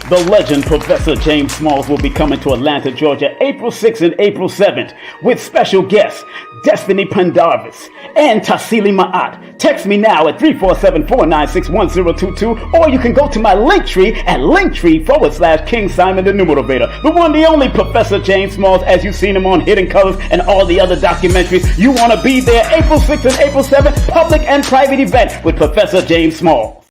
The legend Professor James Smalls will be coming to Atlanta, Georgia, April 6th and April 7th with special guests Destiny Pendarvis and Tassili Ma'at. Text me now at 347-496-1022, or you can go to my Linktree at Linktree/King Simon the Numerovator. The one, the only Professor James Smalls, as you've seen him on Hidden Colors and all the other documentaries. You want to be there April 6th and April 7th, public and private event with Professor James Smalls.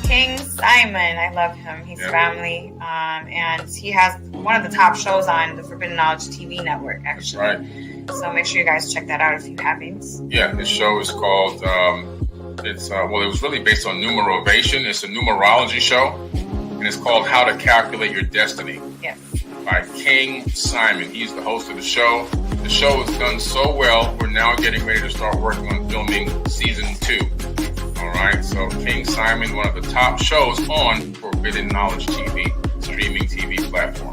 King Simon, I love him. He's family, and he has one of the top shows on the Forbidden Knowledge TV network, actually. That's right. So make sure you guys check that out if you haven't. Yeah, this show is called, it was really based on Numerovation. It's a numerology show, and it's called How to Calculate Your Destiny. Yes. By King Simon. He's the host of the show. The show has done so well, we're now getting ready to start working on filming season 2. All right, so King Simon, one of the top shows on Forbidden Knowledge TV, streaming TV platform.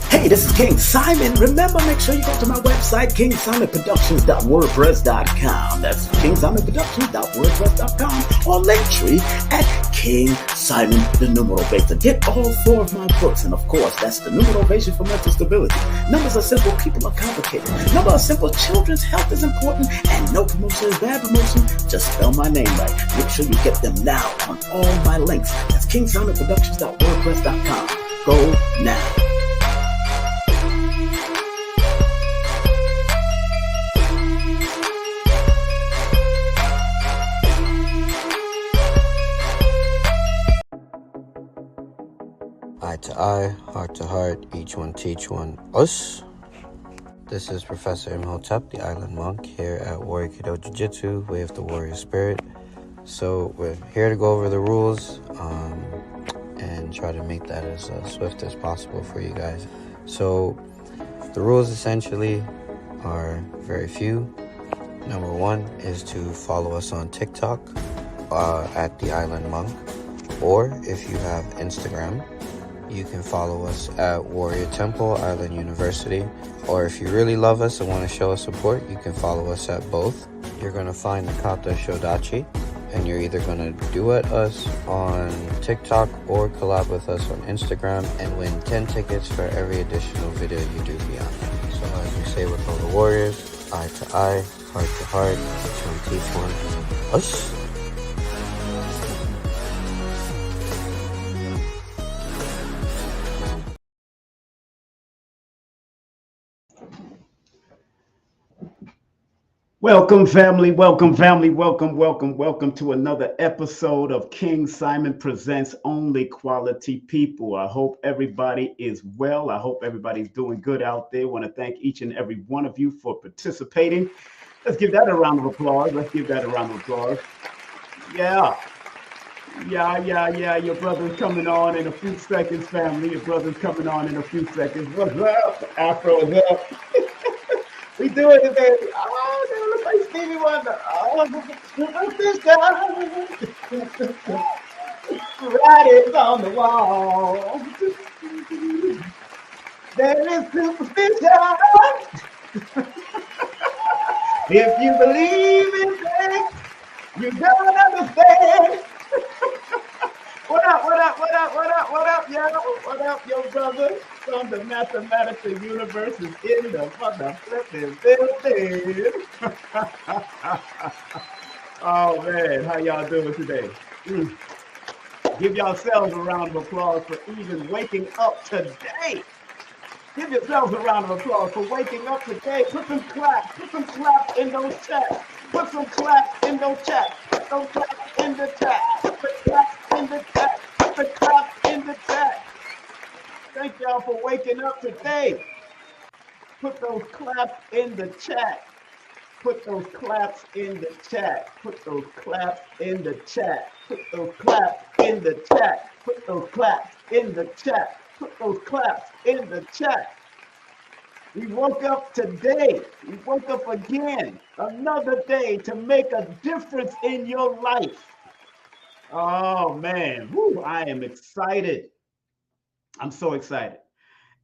Hey, this is King Simon. Remember, make sure you go to my website, KingSimonProductions.wordpress.com. That's KingSimonProductions.wordpress.com, or Linktree at King Simon the Numerovator. Get all 4 of my books, and of course, that's the Numerovation for Mental Stability. Numbers are simple, people are complicated. Numbers are simple, children's health is important, and no promotion is bad promotion. Just spell my name right. Make sure you get them now on all my links. That's KingSimonProductions.wordpress.com. Go now. Eye to eye, heart to heart, each one teach one us. This is Professor Imhotep, the Island Monk, here at Warrior Kido Jiu-Jitsu, Way of the Warrior Spirit. So we're here to go over the rules and try to make that as swift as possible for you guys. So the rules essentially are very few. Number 1 is to follow us on TikTok at the Island Monk, or if you have Instagram, you can follow us at Warrior Temple Island University, or if you really love us and want to show us support, you can follow us at both. You're going to find the Kata Shodachi, and you're either going to duet us on TikTok or collab with us on Instagram and win 10 tickets for every additional video you do beyond that. So as we say with all the warriors, eye to eye, heart to heart, each one teach one, us. Welcome, family. Welcome to another episode of King Simon Presents Only Quality People. I hope everybody is well. I hope everybody's doing good out there. I want to thank each and every one of you for participating. Let's give that a round of applause. Yeah. Your brother's coming on in a few seconds, family. What's up? Afro is up. We doing it, baby. Oh, they look like Stevie Wonder. Oh, this guy. Writings on the wall. There is superstition. If you believe in things, you don't understand. What up, yo? What up, yo, brother? From the mathematical universe is in the motherfucking building. Oh, man, how y'all doing today? Give yourselves a round of applause for even waking up today. Give yourselves a round of applause for waking up today. Put some claps in those chats. Put some claps in those chats. Put those claps in the chat. Put the claps in the chat. Put the claps in the chat. Thank y'all for waking up today. Put those claps in the chat. Put those claps in the chat. Put those claps in the chat. Put those claps in the chat. Put those claps in the chat. Put those claps in the chat. We woke up today. We woke up again. Another day to make a difference in your life. Oh man, woo, I am excited. I'm so excited.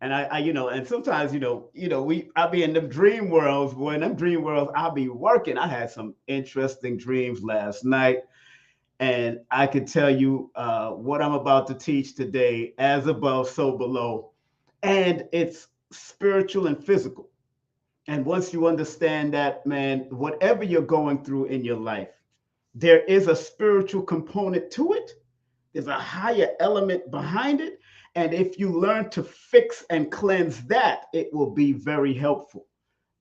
And and sometimes, I'll be in the dream worlds. Boy, in them dream worlds, I'll be working. I had some interesting dreams last night. And I could tell you what I'm about to teach today, as above, so below. And it's spiritual and physical. And once you understand that, man, whatever you're going through in your life, there is a spiritual component to it. There's a higher element behind it. And if you learn to fix and cleanse that, it will be very helpful.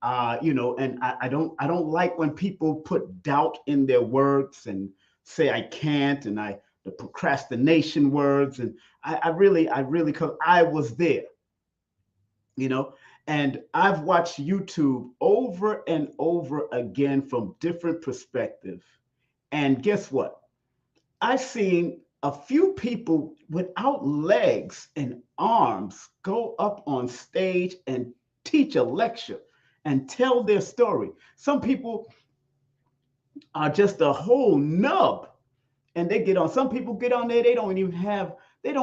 And I don't like when people put doubt in their words and say I can't, and the procrastination words. And I really, because I was there, and I've watched YouTube over and over again from different perspectives. And guess what? I've seen a few people without legs and arms go up on stage and teach a lecture and tell their story. Some people are just a whole nub, and they get on. Some people get on there, they don't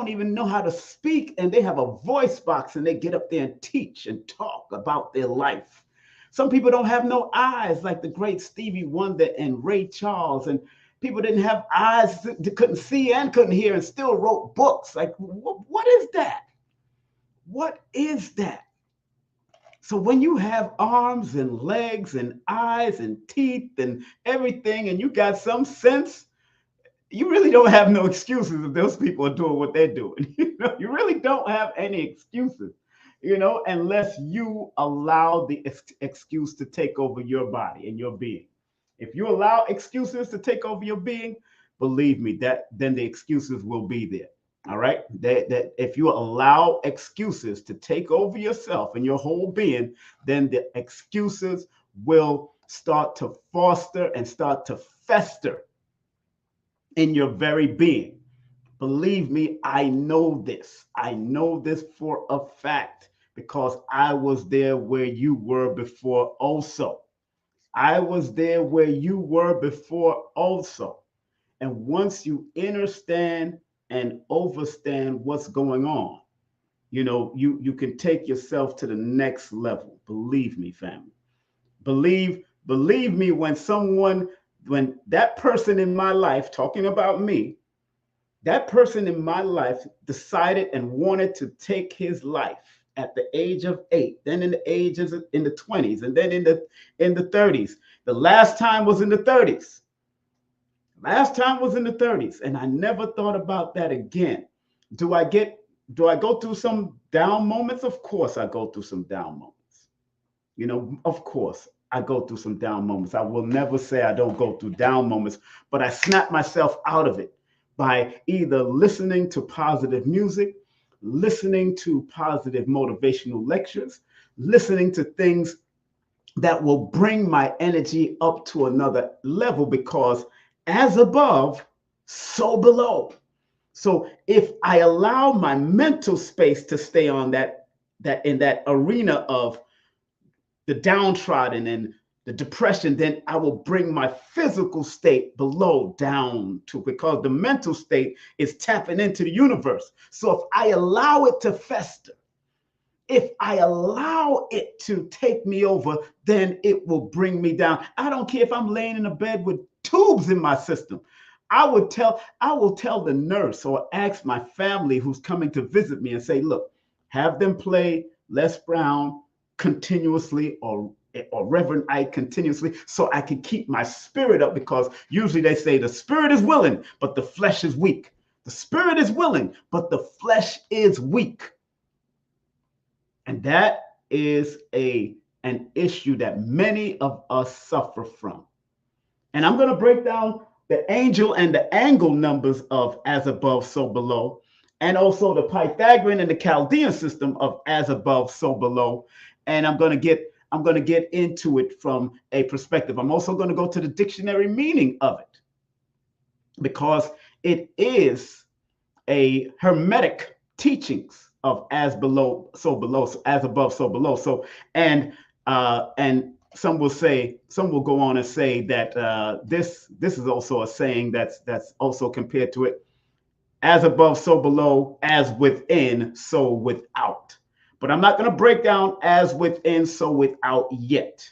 even know how to speak, and they have a voice box and they get up there and teach and talk about their life. Some people don't have no eyes, like the great Stevie Wonder and Ray Charles, and people didn't have eyes, they couldn't see and couldn't hear, and still wrote books. Like, what is that? What is that? So when you have arms and legs and eyes and teeth and everything, and you got some sense, you really don't have no excuses if those people are doing what they're doing. You really don't have any excuses, unless you allow the excuse to take over your body and your being. If you allow excuses to take over your being, believe me, then the excuses will be there. All right. That if you allow excuses to take over yourself and your whole being, then the excuses will start to foster and start to fester in your very being. Believe me, I know this. I know this for a fact, because I was there where you were before also. I was there where you were before also. And once you understand and overstand what's going on, you can take yourself to the next level. Believe me, family. Believe me, when that person in my life, talking about me, that person in my life decided and wanted to take his life at the age of 8, then in the 20s, and then in the 30s. The last time was in the 30s. And I never thought about that again. Do I go through some down moments? Of course I go through some down moments. Of course I go through some down moments. I will never say I don't go through down moments, but I snap myself out of it by either listening to positive music, listening to positive motivational lectures, listening to things that will bring my energy up to another level, because as above, so below. So if I allow my mental space to stay on that in that arena of the downtrodden and the depression, then I will bring my physical state below down to, because the mental state is tapping into the universe. So if I allow it to fester, if I allow it to take me over, then it will bring me down. I don't care if I'm laying in a bed with tubes in my system. I will tell the nurse, or ask my family who's coming to visit me and say, look, have them play Les Brown continuously, or Reverend Ike continuously, so I can keep my spirit up, because usually they say the spirit is willing, but the flesh is weak. The spirit is willing, but the flesh is weak. And that is an issue that many of us suffer from. And I'm going to break down the angel and the angle numbers of as above, so below, and also the Pythagorean and the Chaldean system of as above, so below. And I'm going to get into it from a perspective. I'm also going to go to the dictionary meaning of it, because it is a hermetic teachings of as below, so below, so as above, so below. So and some will go on and say that this is also a saying that's also compared to it: as above, so below, as within, so without. But I'm not going to break down as within, so without yet.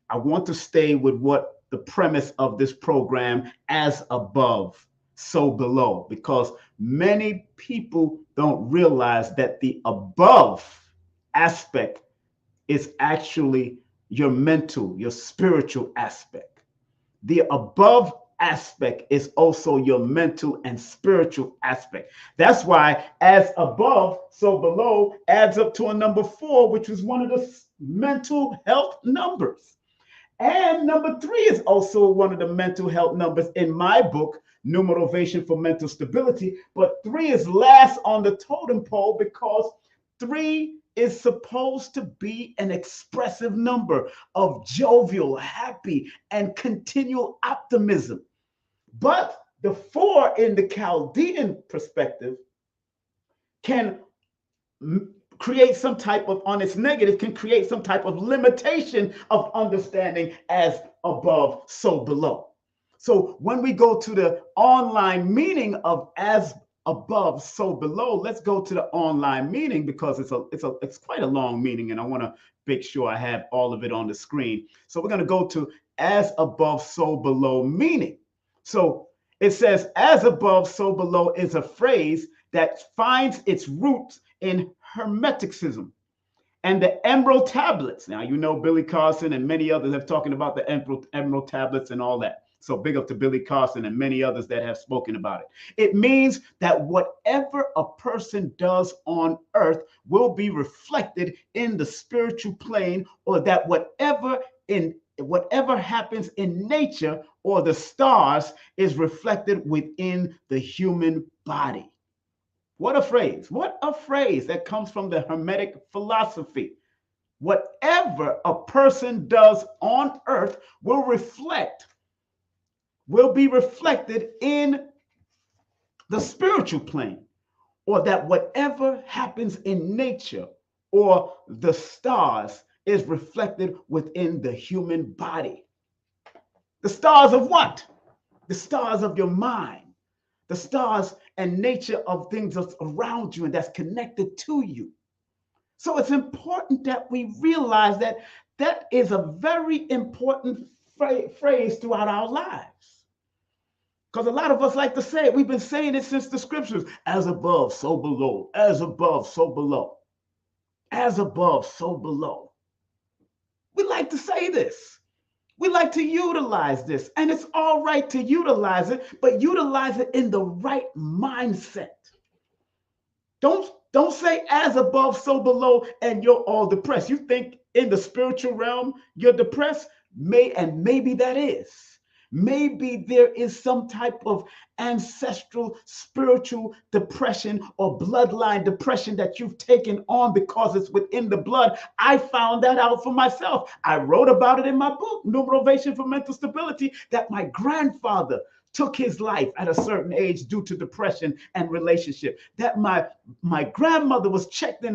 I want to stay with what the premise of this program, as above, so below, because many people don't realize that the above aspect is actually your mental, your spiritual aspect. The above aspect is also your mental and spiritual aspect. That's why as above, so below adds up to a number 4, which is one of the mental health numbers. And number 3 is also one of the mental health numbers in my book, Numerovational for Mental Stability. But 3 is last on the totem pole because 3 is supposed to be an expressive number of jovial, happy, and continual optimism. But the 4 in the Chaldean perspective can create some type of, on its negative, can create some type of limitation of understanding as above, so below. So when we go to the online meaning of as above, so below, let's go to the online meaning, because it's quite a long meaning, and I want to make sure I have all of it on the screen. So we're going to go to as above, so below meaning. So it says as above, so below is a phrase that finds its roots in Hermeticism and the Emerald Tablets. Now, you know, Billy Carson and many others have talking about the Emerald Tablets and all that. So big up to Billy Carson and many others that have spoken about it. It means that whatever a person does on earth will be reflected in the spiritual plane, or that whatever happens in nature or the stars is reflected within the human body. What a phrase. What a phrase that comes from the Hermetic philosophy. Whatever a person does on earth will be reflected in the spiritual plane, or that whatever happens in nature or the stars is reflected within the human body. The stars of what? The stars of your mind. The stars and nature of things that's around you and that's connected to you. So it's important that we realize that that is a very important phrase throughout our lives. Because a lot of us like to say it. We've been saying it since the scriptures. As above, so below. As above, so below. As above, so below. We like to say this. We like to utilize this, and it's all right to utilize it, but utilize it in the right mindset. Don't say as above, so below, and you're all depressed. You think in the spiritual realm you're depressed? Maybe that is. Maybe there is some type of ancestral spiritual depression or bloodline depression that you've taken on because it's within the blood. I found that out for myself. I wrote about it in my book, Numerovational for Mental Stability, that my grandfather took his life at a certain age due to depression and relationship. That my grandmother was checked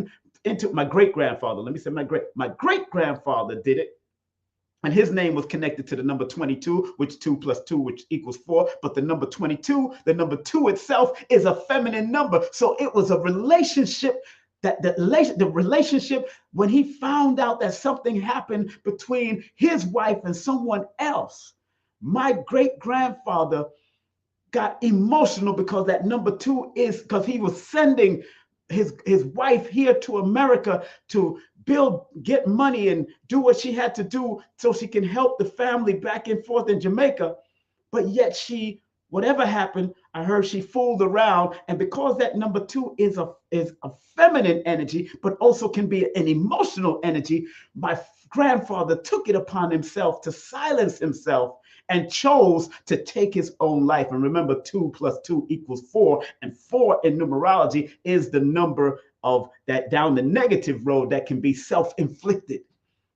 into my great-grandfather. Let me say my great-grandfather did it. And his name was connected to the number 22, which 2 plus 2, which equals 4. But the number 22, the number 2 itself is a feminine number. So it was a relationship the relationship when he found out that something happened between his wife and someone else. My great-grandfather got emotional because that number 2 is because he was sending his wife here to America to get money and do what she had to do so she can help the family back and forth in Jamaica. But yet whatever happened, I heard she fooled around, and because that number two is a feminine energy, but also can be an emotional energy, my grandfather took it upon himself to silence himself and chose to take his own life. And remember, 2 plus 2 equals 4, and 4 in numerology is the number of that down the negative road that can be self-inflicted.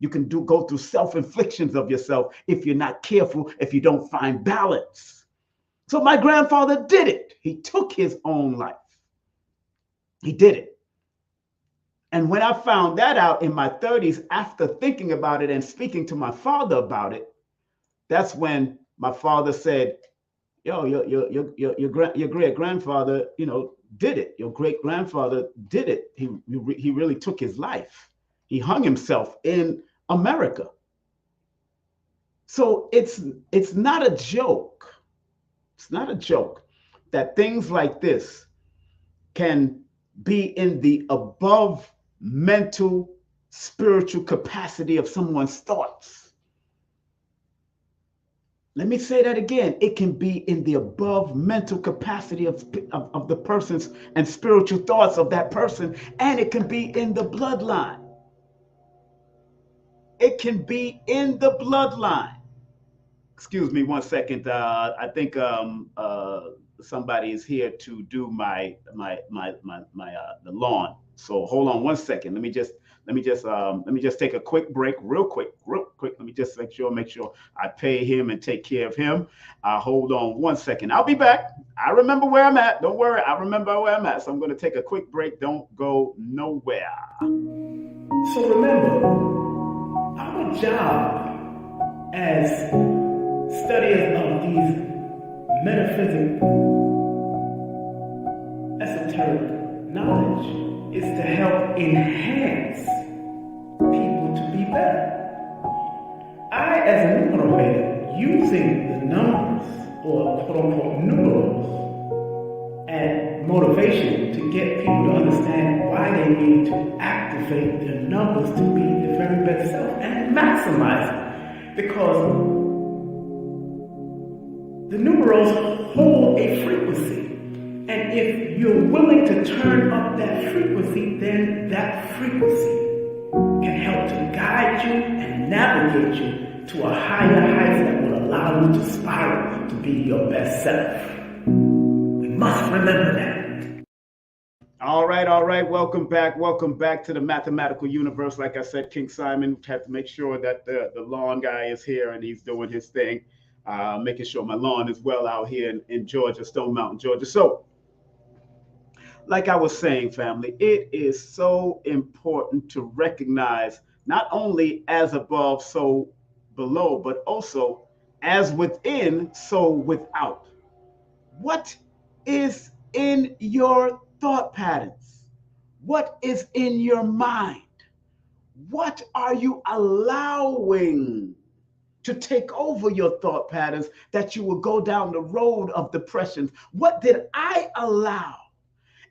You can go through self-inflictions of yourself if you're not careful, if you don't find balance. So my grandfather did it. He took his own life. He did it. And when I found that out in my 30s, after thinking about it and speaking to my father about it, that's when my father said, yo, your great grandfather, did it. Your great grandfather did it. He really took his life. He hung himself in America. So it's not a joke. It's not a joke that things like this can be in the above mental, spiritual capacity of someone's thoughts. Let me say that again. It can be in the above mental capacity of the person's and spiritual thoughts of that person, and it can be in the bloodline. It can be in the bloodline. Excuse me 1 second. I think somebody is here to do my the lawn. So hold on 1 second. Let me just take a quick break, real quick. Let me just make sure I pay him and take care of him. Hold on 1 second. I'll be back. I remember where I'm at. Don't worry. I remember where I'm at. So I'm going to take a quick break. Don't go nowhere. So remember, our job as studiers of these metaphysical, esoteric knowledge is to help enhance people to be better. I, as a numerovator, using the numbers, or quote-unquote numerals, and motivation to get people to understand why they need to activate their numbers to be their very best self and maximize it. Because the numerals hold a frequency, and if you're willing to turn up that frequency, then that frequency can help to guide you and navigate you to a higher height that will allow you to spiral to be your best self. We must remember that. All right. Welcome back to the mathematical universe. Like I said, King Simon had to make sure that the lawn guy is here and he's doing his thing. Making sure my lawn is well out here in Georgia, Stone Mountain, Georgia. So, like I was saying, family, it is so important to recognize not only as above, so below, but also as within, so without. What is in your thought patterns? What is in your mind? What are you allowing to take over your thought patterns that you will go down the road of depression? What did I allow?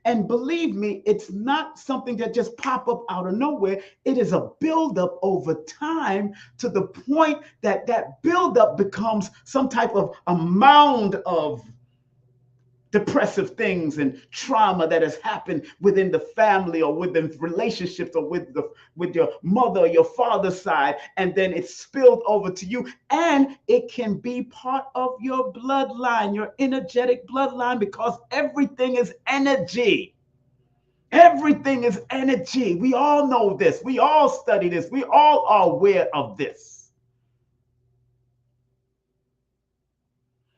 And believe me, it's not something that just pop up out of nowhere. It is a buildup over time to the point that that buildup becomes some type of a mound of depressive things and trauma that has happened within the family or within relationships or with your mother or your father's side, and then it's spilled over to you, and it can be part of your bloodline, your energetic bloodline, because everything is energy. Everything is energy. We all know this. We all study this. We all are aware of this.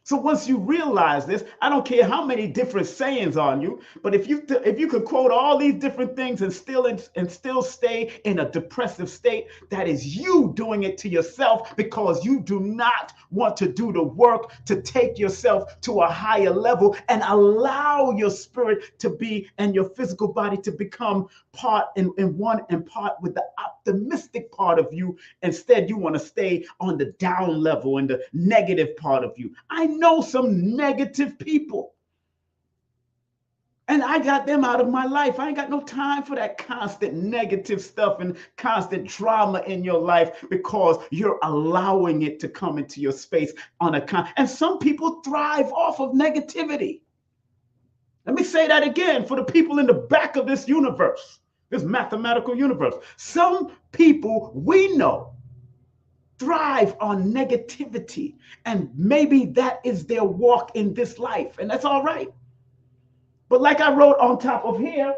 So once you realize this, I don't care how many different sayings on you, but if you could quote all these different things and still stay in a depressive state, that is you doing it to yourself, because you do not want to do the work to take yourself to a higher level and allow your spirit to be and your physical body to become part in one and part with the optimistic part of you. Instead, you want to stay on the down level and the negative part of you. I know some negative people, and I got them out of my life. I ain't got no time for that constant negative stuff and constant drama in your life, because you're allowing it to come into your space on and some people thrive off of negativity. Let me say that again for the people in the back of this universe, this mathematical universe. Some people we know thrive on negativity, and maybe that is their walk in this life, and that's all right. But like I wrote on top of here,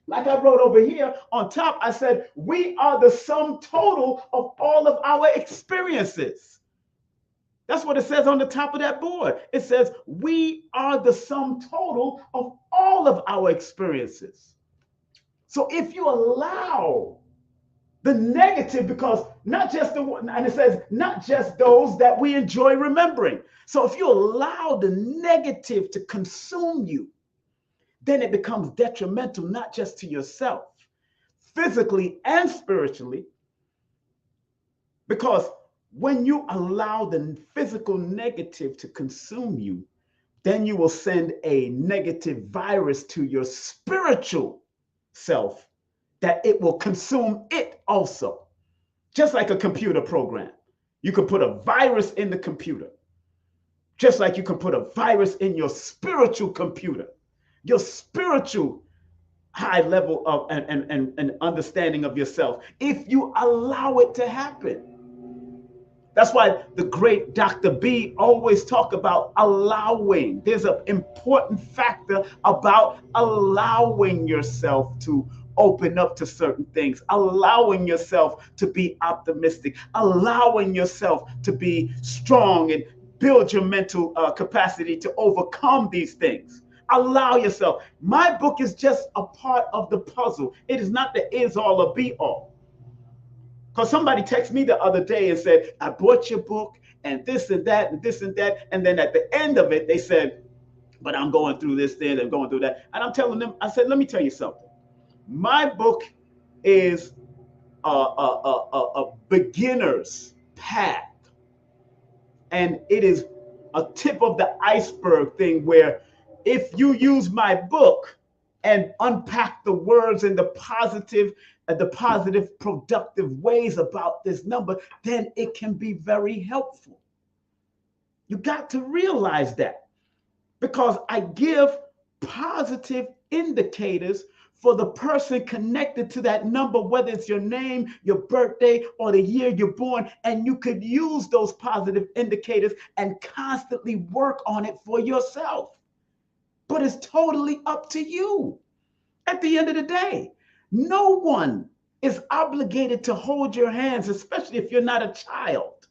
like I wrote over here on top, I said, we are the sum total of all of our experiences. That's what it says on the top of that board. It says, we are the sum total of all of our experiences. So if you allow the negative, because not just the one, and it says, not just those that we enjoy remembering. So if you allow the negative to consume you, then it becomes detrimental, not just to yourself, physically and spiritually, because when you allow the physical negative to consume you, then you will send a negative virus to your spiritual self that it will consume it also. Just like a computer program. You can put a virus in the computer, just like you can put a virus in your spiritual computer, your spiritual high level of and understanding of yourself, if you allow it to happen. That's why the great Dr. B always talk about allowing. There's an important factor about allowing yourself to open up to certain things, allowing yourself to be optimistic, allowing yourself to be strong and build your mental capacity to overcome these things. Allow yourself. My book is just a part of the puzzle. It is not the is all or be all. Because somebody texted me the other day and said, I bought your book and this and that and this and that. And then at the end of it, they said, but I'm going through this thing and going through that. And I'm telling them, I said, let me tell you something. My book is a beginner's path. And it is a tip of the iceberg thing where if you use my book and unpack the words in the positive, productive ways about this number, then it can be very helpful. You got to realize that, because I give positive indicators for the person connected to that number, whether it's your name, your birthday, or the year you're born, and you could use those positive indicators and constantly work on it for yourself. But it's totally up to you. At the end of the day, no one is obligated to hold your hands, especially if you're not a child.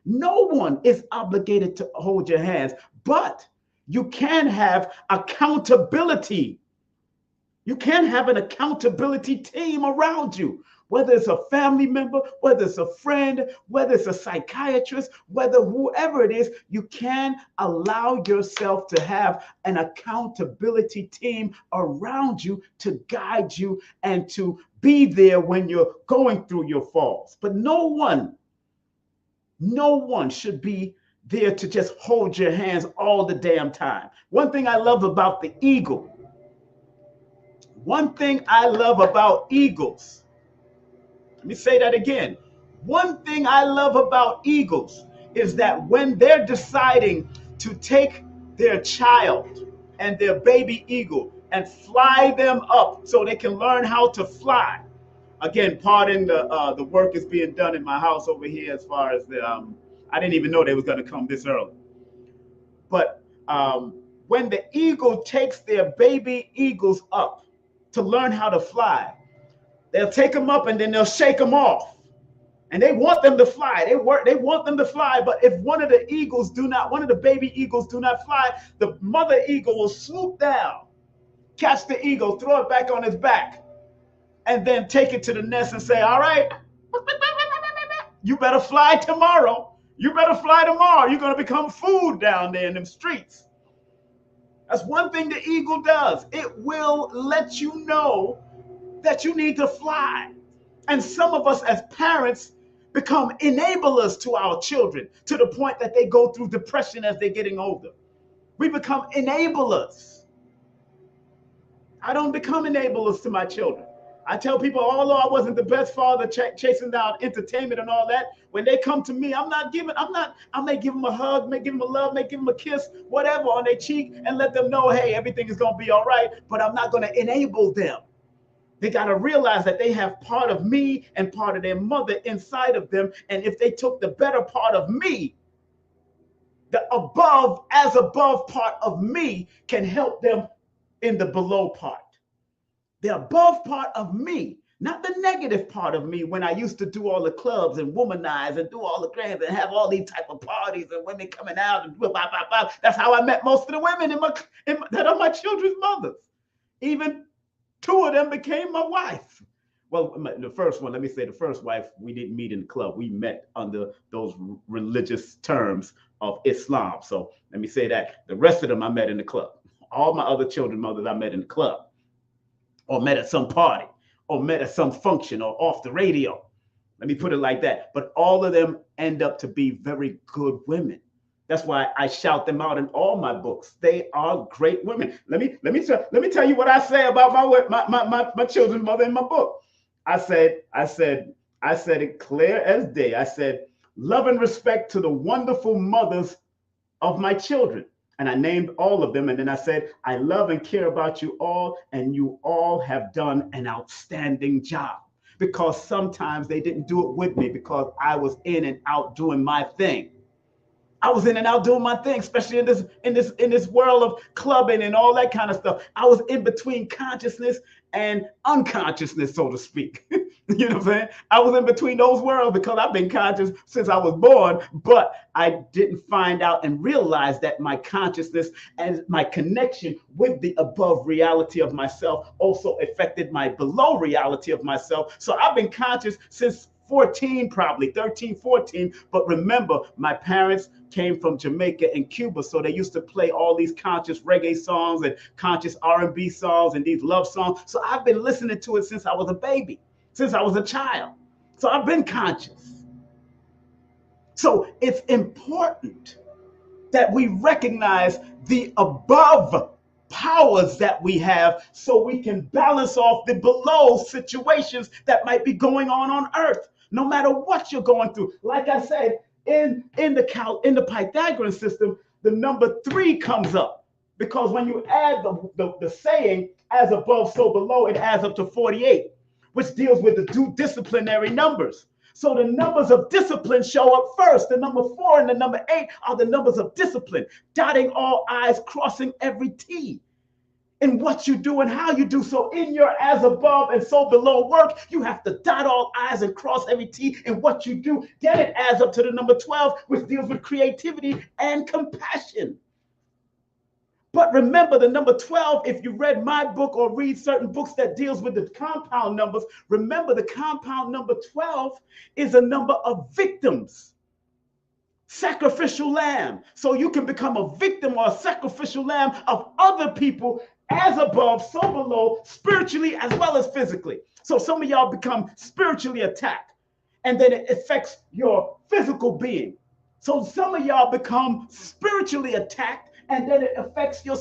No one is obligated to hold your hands, but you can have accountability. You can have an accountability team around you, whether it's a family member, whether it's a friend, whether it's a psychiatrist, whether whoever it is, you can allow yourself to have an accountability team around you to guide you and to be there when you're going through your falls. But no one should be there to just hold your hands all the damn time. One thing I love about the eagle, let me say that again. One thing I love about eagles is that when they're deciding to take their child and their baby eagle and fly them up so they can learn how to fly. Again, pardon the work is being done in my house over here as far as I didn't even know they was going to come this early. But when the eagle takes their baby eagles up to learn how to fly, they'll take them up and then they'll shake them off. And they want them to fly. They want them to fly. But if one of the baby eagles do not fly, the mother eagle will swoop down, catch the eagle, throw it back on his back, and then take it to the nest and say, all right, you better fly tomorrow. You better fly tomorrow. You're going to become food down there in them streets. That's one thing the eagle does. It will let you know that you need to fly. And some of us as parents become enablers to our children to the point that they go through depression as they're getting older. We become enablers. I don't become enablers to my children. I tell people, although I wasn't the best father chasing down entertainment and all that, when they come to me, I may give them a hug, may give them a love, may give them a kiss, whatever on their cheek and let them know, hey, everything is going to be all right, but I'm not going to enable them. They got to realize that they have part of me and part of their mother inside of them. And if they took the better part of me, the as above part of me can help them in the below part. The above part of me, not the negative part of me when I used to do all the clubs and womanize and do all the grams and have all these type of parties and women coming out and blah, blah, blah, blah. That's how I met most of the women that are my children's mothers. Even 2 of them became my wife. Well, the first one, let me say the first wife, we didn't meet in the club. We met under those religious terms of Islam. So let me say that. The rest of them I met in the club. All my other children's mothers I met in the club, or met at some party, or met at some function, or off the radio. Let me put it like that. But all of them end up to be very good women. That's why I shout them out in all my books. They are great women. Let me tell you what I say about my children's mother in my book. I said it clear as day. I said, love and respect to the wonderful mothers of my children. And I named all of them. And then I said, I love and care about you all. And you all have done an outstanding job. Because sometimes they didn't do it with me because I was in and out doing my thing. I was in and out doing my thing, especially in this world of clubbing and all that kind of stuff. I was in between consciousness and unconsciousness, so to speak. You know what I'm saying? I was in between those worlds because I've been conscious since I was born, but I didn't find out and realize that my consciousness and my connection with the above reality of myself also affected my below reality of myself. So I've been conscious since 14, probably 13, 14. But remember, my parents came from Jamaica and Cuba, so they used to play all these conscious reggae songs and conscious R&B songs and these love songs. So I've been listening to it since I was a baby, since I was a child. So I've been conscious. So it's important that we recognize the above powers that we have so we can balance off the below situations that might be going on earth. No matter what you're going through, like I said, in the Pythagorean system, the number 3 comes up because when you add the saying as above, so below, it adds up to 48, which deals with the 2 disciplinary numbers. So the numbers of discipline show up first. The number 4 and the number 8 are the numbers of discipline, dotting all I's, crossing every T. In what you do and how you do. So in your as above and so below work, you have to dot all I's and cross every T in what you do. Then it adds up to the number 12, which deals with creativity and compassion. But remember the number 12, if you read my book or read certain books that deals with the compound numbers, remember the compound number 12 is a number of victims. Sacrificial lamb. So you can become a victim or a sacrificial lamb of other people as above, so below, spiritually as well as physically. So some of y'all become spiritually attacked, and then it affects your physical being. So some of y'all become spiritually attacked, and then it affects your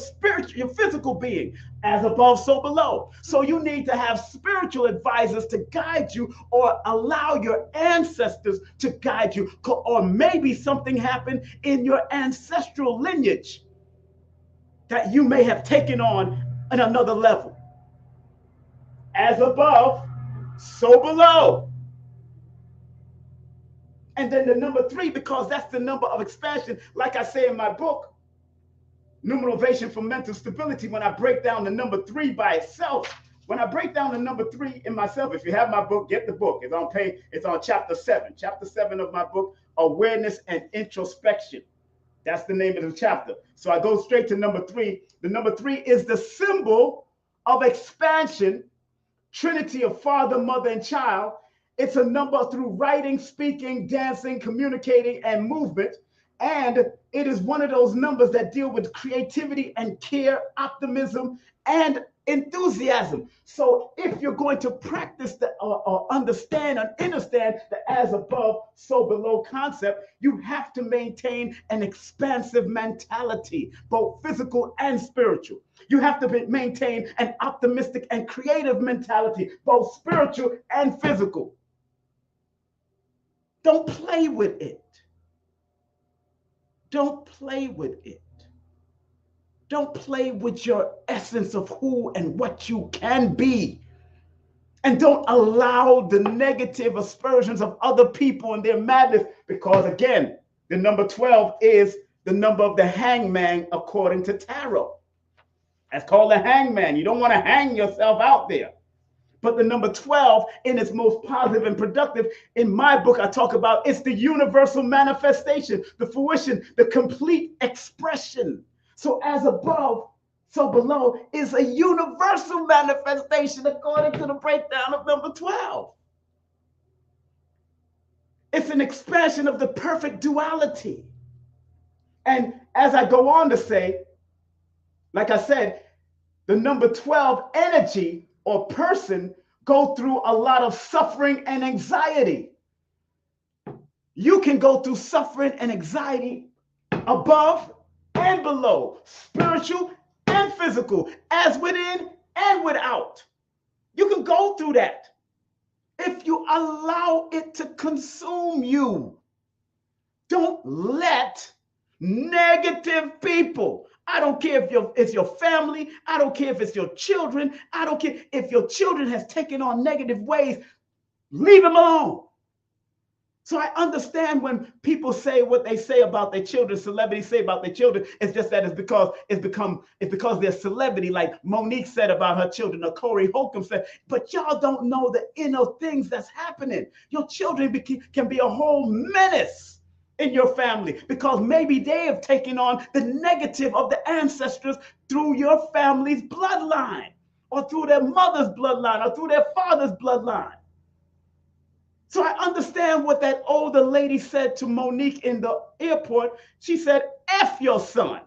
physical being, as above, so below. So you need to have spiritual advisors to guide you, or allow your ancestors to guide you, or maybe something happened in your ancestral lineage that you may have taken on another level. As above, so below. And then the number 3, because that's the number of expansion, like I say in my book, Numerovational for Mental Stability, when I break down the number 3 by itself, when I break down the number 3 in myself, if you have my book, get the book. It's on chapter 7. Chapter 7 of my book, Awareness and Introspection. That's the name of the chapter. So I go straight to number 3. The number 3 is the symbol of expansion, Trinity of Father, Mother, and Child. It's a number through writing, speaking, dancing, communicating, and movement. And it is one of those numbers that deal with creativity and care, optimism, and Enthusiasm. So if you're going to practice the or understand and understand the as above, so below concept, you have to maintain an expansive mentality, both physical and spiritual. You have to maintain an optimistic and creative mentality, both spiritual and physical. Don't play with it. Don't play with it. Don't play with your essence of who and what you can be. And don't allow the negative aspersions of other people and their madness, because again, the number 12 is the number of the hangman according to tarot. That's called the hangman. You don't want to hang yourself out there. But the number 12, in its most positive and productive, in my book, I talk about it's the universal manifestation, the fruition, the complete expression. So as above, so below is a universal manifestation according to the breakdown of number 12. It's an expansion of the perfect duality. And as I go on to say, like I said, the number 12 energy or person go through a lot of suffering and anxiety. You can go through suffering and anxiety above and below, spiritual and physical, as within and without. You can go through that if you allow it to consume you. Don't let negative people, I don't care if it's your family, I don't care if it's your children, I don't care if your children has taken on negative ways, leave them alone. So I understand when people say what they say about their children, celebrities say about their children, it's just that it's because they're celebrity, like Monique said about her children, or Corey Holcomb said, but y'all don't know the inner things that's happening. Your children can be a whole menace in your family because maybe they have taken on the negative of the ancestors through your family's bloodline, or through their mother's bloodline, or through their father's bloodline. So I understand what that older lady said to Monique in the airport. She said, F your son.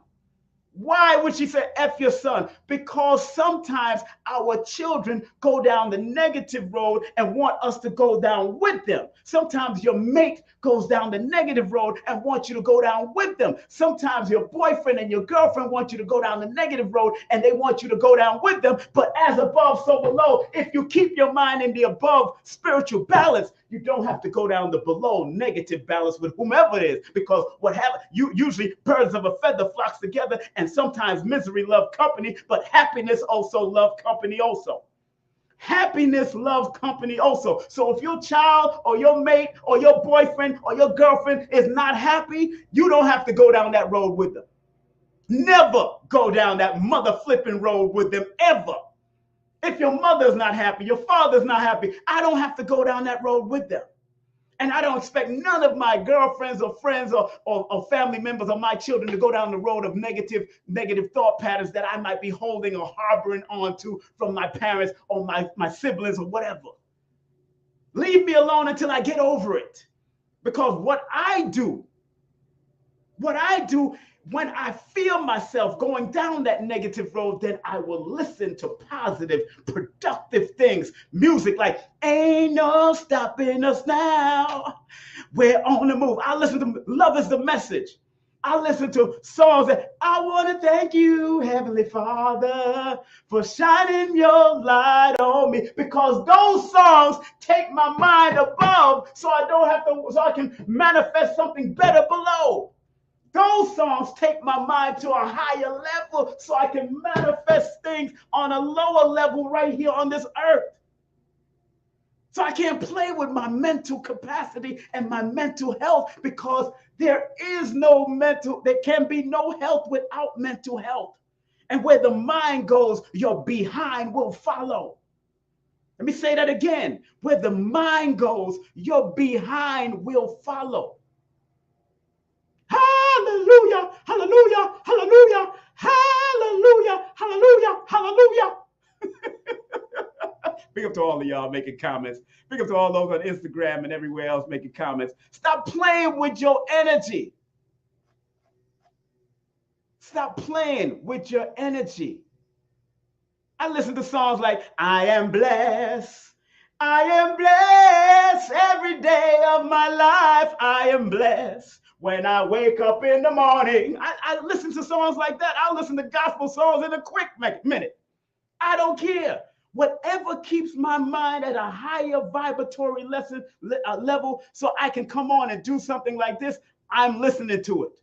Why would she say F your son? Because sometimes our children go down the negative road and want us to go down with them. Sometimes your mate goes down the negative road and wants you to go down with them. Sometimes your boyfriend and your girlfriend want you to go down the negative road and they want you to go down with them. But as above, so below, if you keep your mind in the above spiritual balance, you don't have to go down the below negative balance with whomever it is, because what happens, usually birds of a feather flocks together, and sometimes misery love company, but happiness also love company also. Happiness love company also. So if your child or your mate or your boyfriend or your girlfriend is not happy, you don't have to go down that road with them. Never go down that mother flipping road with them, ever. If your mother's not happy, your father's not happy, I don't have to go down that road with them. And I don't expect none of my girlfriends or friends or family members or my children to go down the road of negative thought patterns that I might be holding or harboring on to from my parents or my siblings or whatever. Leave me alone until I get over it. Because what I do when I feel myself going down that negative road, then I will listen to positive, productive things. Music like, ain't no stopping us now. We're on the move. I listen to Love Is the Message. I listen to songs that I want to thank you, Heavenly Father, for shining your light on me. Because those songs take my mind above so I can manifest something better below. Those songs take my mind to a higher level so I can manifest things on a lower level right here on this earth. So I can't play with my mental capacity and my mental health, because there can be no health without mental health. And where the mind goes, your behind will follow. Let me say that again. Where the mind goes, your behind will follow. Hallelujah, hallelujah, hallelujah, hallelujah, hallelujah, hallelujah. Big up to all of y'all making comments. Big up to all those on Instagram and everywhere else making comments. Stop playing with your energy. Stop playing with your energy. I listen to songs like I am blessed. I am blessed every day of my life. I am blessed when I wake up in the morning. I listen to songs like that. I listen to gospel songs in a quick minute. I don't care. Whatever keeps my mind at a higher vibratory level so I can come on and do something like this, I'm listening to it.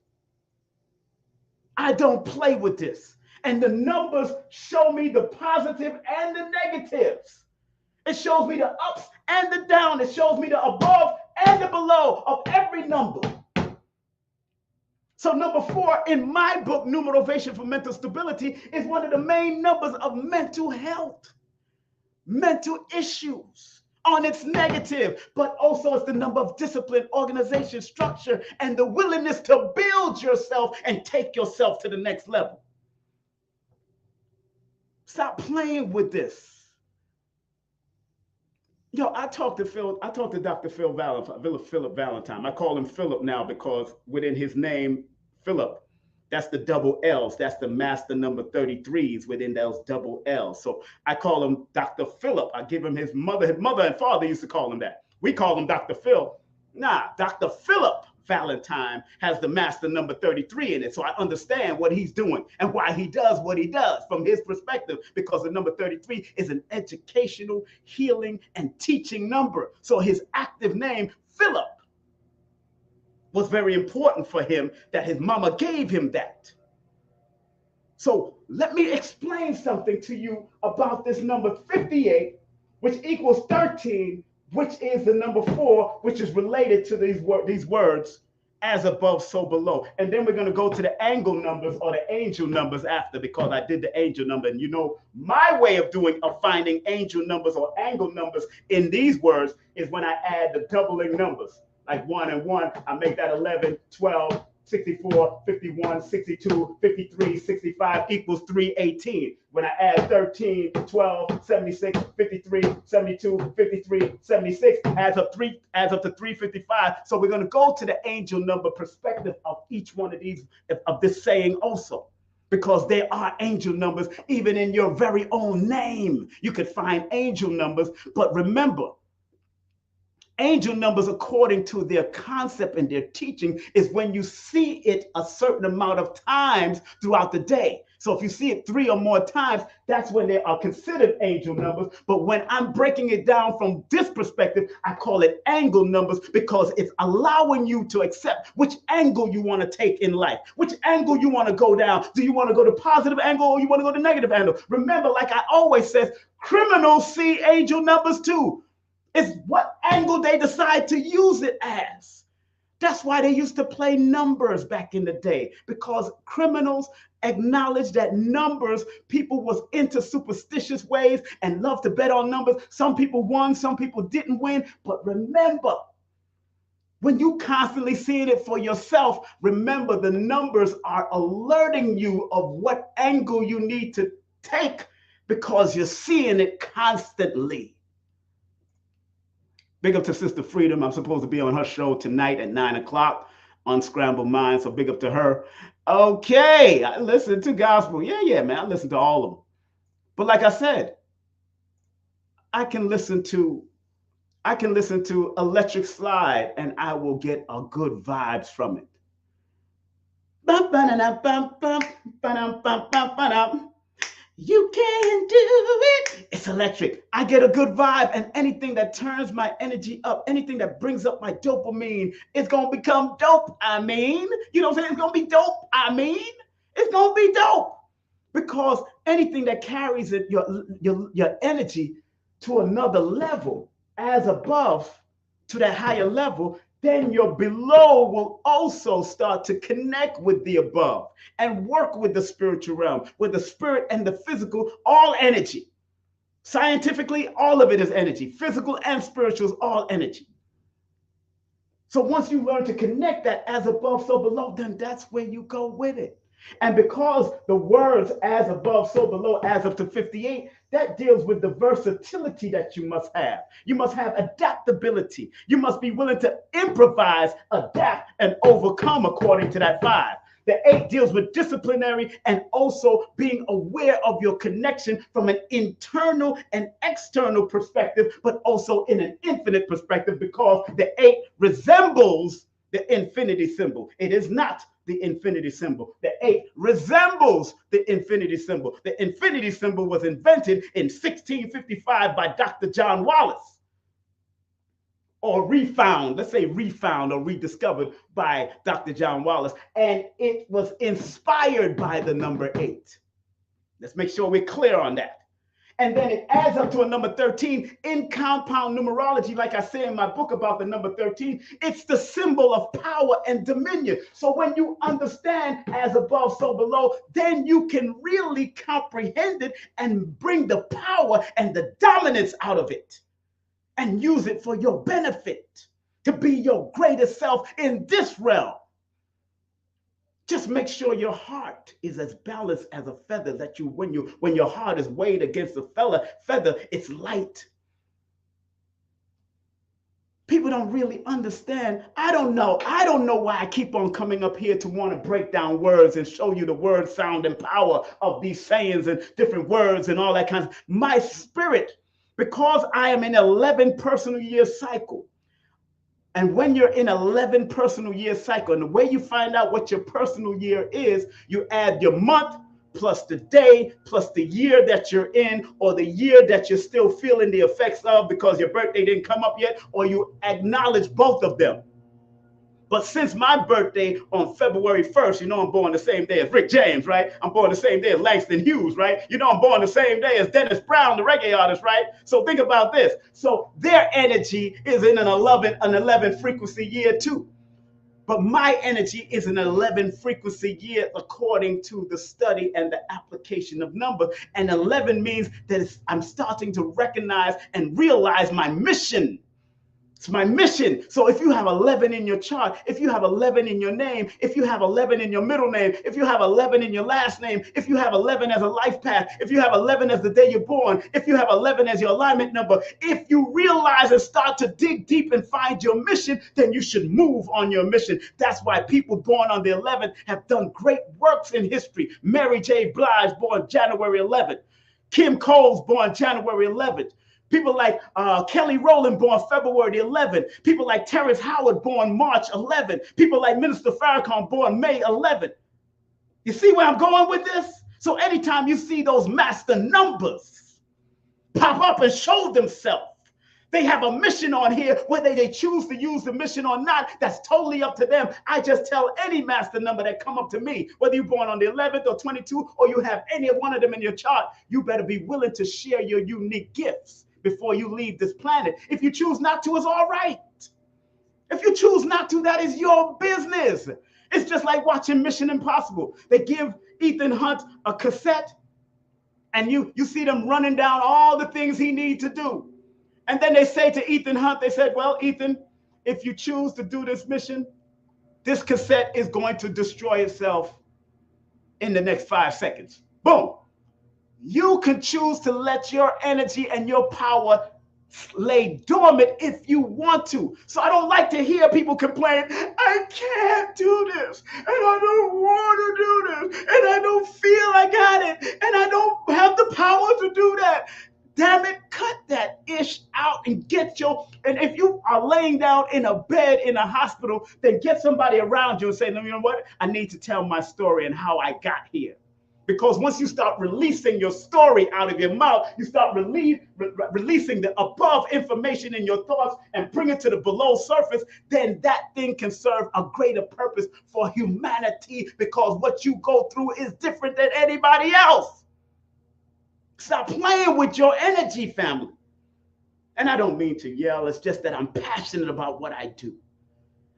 I don't play with this. And the numbers show me the positive and the negatives. It shows me the ups and the downs. It shows me the above and the below of every number. So number 4 in my book, Numerovation for Mental Stability, is one of the main numbers of mental health, mental issues on its negative, but also it's the number of discipline, organization, structure, and the willingness to build yourself and take yourself to the next level. Stop playing with this. Yo, I talked to Dr. Philip Valentine. I call him Philip now because within his name, Philip, that's the double L's. That's the master number 33s within those double L's. So I call him Dr. Philip. I give him his mother and father used to call him that. We call him Dr. Phil. Nah, Dr. Philip Valentine has the master number 33 in it. So I understand what he's doing and why he does what he does from his perspective, because the number 33 is an educational, healing, and teaching number. So his active name, Philip, was very important for him that his mama gave him that. So let me explain something to you about this number 58, which equals 13, which is the number 4, which is related to these words, as above, so below. And then we're going to go to the angle numbers or the angel numbers after, because I did the angel number. And you know, my way of finding angel numbers or angle numbers in these words is when I add the doubling numbers. Like 1 and 1, I make that 11, 12, 64, 51, 62, 53, 65 equals 318. When I add 13, 12, 76, 53, 72, 53, 76, adds up to 355. So we're going to go to the angel number perspective of each one of these, of this saying also, because there are angel numbers even in your very own name. You could find angel numbers, but remember, angel numbers, according to their concept and their teaching, is when you see it a certain amount of times throughout the day. So if you see it 3 or more times, that's when they are considered angel numbers. But when I'm breaking it down from this perspective, I call it angle numbers, because it's allowing you to accept which angle you want to take in life, which angle you want to go down. Do you want to go to positive angle or you want to go to negative angle? Remember, like I always say, criminals see angel numbers too. It's what angle they decide to use it as. That's why they used to play numbers back in the day, because criminals acknowledged that numbers, people was into superstitious ways and loved to bet on numbers. Some people won, some people didn't win. But remember, when you constantly seeing it for yourself, remember the numbers are alerting you of what angle you need to take, because you're seeing it constantly. Big up to Sister Freedom. I'm supposed to be on her show tonight at 9 o'clock on Scrambled Mind. So big up to her. Okay, I listen to gospel. Yeah, man. I listen to all of them. But like I said, I can listen to Electric Slide and I will get a good vibes from it. You can do it. It's electric. I get a good vibe, and anything that turns my energy up, anything that brings up my dopamine, it's going to become dope. You know what I'm saying? It's going to be dope. It's going to be dope, because anything that carries it, your energy to another level, as above to that higher level, then your below will also start to connect with the above and work with the spiritual realm, with the spirit and the physical, all energy. Scientifically, all of it is energy. Physical and spiritual is all energy. So once you learn to connect that as above, so below, then that's where you go with it. And because the words as above, so below, as up to 58, that deals with the versatility that you must have. You must have adaptability. You must be willing to improvise, adapt, and overcome according to that 5. The 8 deals with disciplinary and also being aware of your connection from an internal and external perspective, but also in an infinite perspective, because the 8 resembles the infinity symbol. It is not the infinity symbol. The 8 resembles the infinity symbol. The infinity symbol was invented in 1655 by Dr. John Wallace, or refound, let's say refound or rediscovered by Dr. John Wallace. And it was inspired by the number 8. Let's make sure we're clear on that. And then it adds up to a number 13 in compound numerology. Like I say in my book about the number 13, it's the symbol of power and dominion. So when you understand as above, so below, then you can really comprehend it and bring the power and the dominance out of it and use it for your benefit, to be your greatest self in this realm. Just make sure your heart is as balanced as a feather, that when your heart is weighed against a feather, it's light. People don't really understand. I don't know why I keep on coming up here to want to break down words and show you the word, sound, and power of these sayings and different words and all that kind of. My spirit, because I am in 11 personal year cycle. And when you're in 11 personal year cycle, and the way you find out what your personal year is, you add your month plus the day plus the year that you're in, or the year that you're still feeling the effects of because your birthday didn't come up yet, or you acknowledge both of them. But since my birthday on February 1st, you know I'm born the same day as Rick James, right? I'm born the same day as Langston Hughes, right? You know I'm born the same day as Dennis Brown, the reggae artist, right? So think about this. So their energy is in an 11 frequency year too. But my energy is an 11 frequency year according to the study and the application of number. And 11 means that I'm starting to recognize and realize my mission. It's my mission. So if you have 11 in your chart, if you have 11 in your name, if you have 11 in your middle name, if you have 11 in your last name, if you have 11 as a life path, if you have 11 as the day you're born, if you have 11 as your alignment number, if you realize and start to dig deep and find your mission, then you should move on your mission. That's why people born on the 11th have done great works in history. Mary J. Blige, born January 11th. Kim Cole's born January 11th. People like Kelly Rowland, born February 11th. People like Terrence Howard, born March 11th. People like Minister Farrakhan, born May 11th. You see where I'm going with this? So anytime you see those master numbers pop up and show themselves, they have a mission on here. Whether they choose to use the mission or not, that's totally up to them. I just tell any master number that come up to me, whether you're born on the 11th or 22, or you have any one of them in your chart, you better be willing to share your unique gifts before you leave this planet. If you choose not to, it's all right. If you choose not to, that is your business. It's just like watching Mission Impossible. They give Ethan Hunt a cassette, and you see them running down all the things he needs to do. And then they say to Ethan Hunt, they said, well, Ethan, if you choose to do this mission, this cassette is going to destroy itself in the next 5 seconds. Boom. You can choose to let your energy and your power lay dormant if you want to. So I don't like to hear people complain, I can't do this, and I don't want to do this, and I don't feel I got it, and I don't have the power to do that. Damn it, cut that ish out and and if you are laying down in a bed in a hospital, then get somebody around you and say, no, you know what? I need to tell my story and how I got here. Because once you start releasing your story out of your mouth, you start releasing the above information in your thoughts and bring it to the below surface, then that thing can serve a greater purpose for humanity, because what you go through is different than anybody else. Stop playing with your energy, family. And I don't mean to yell. It's just that I'm passionate about what I do.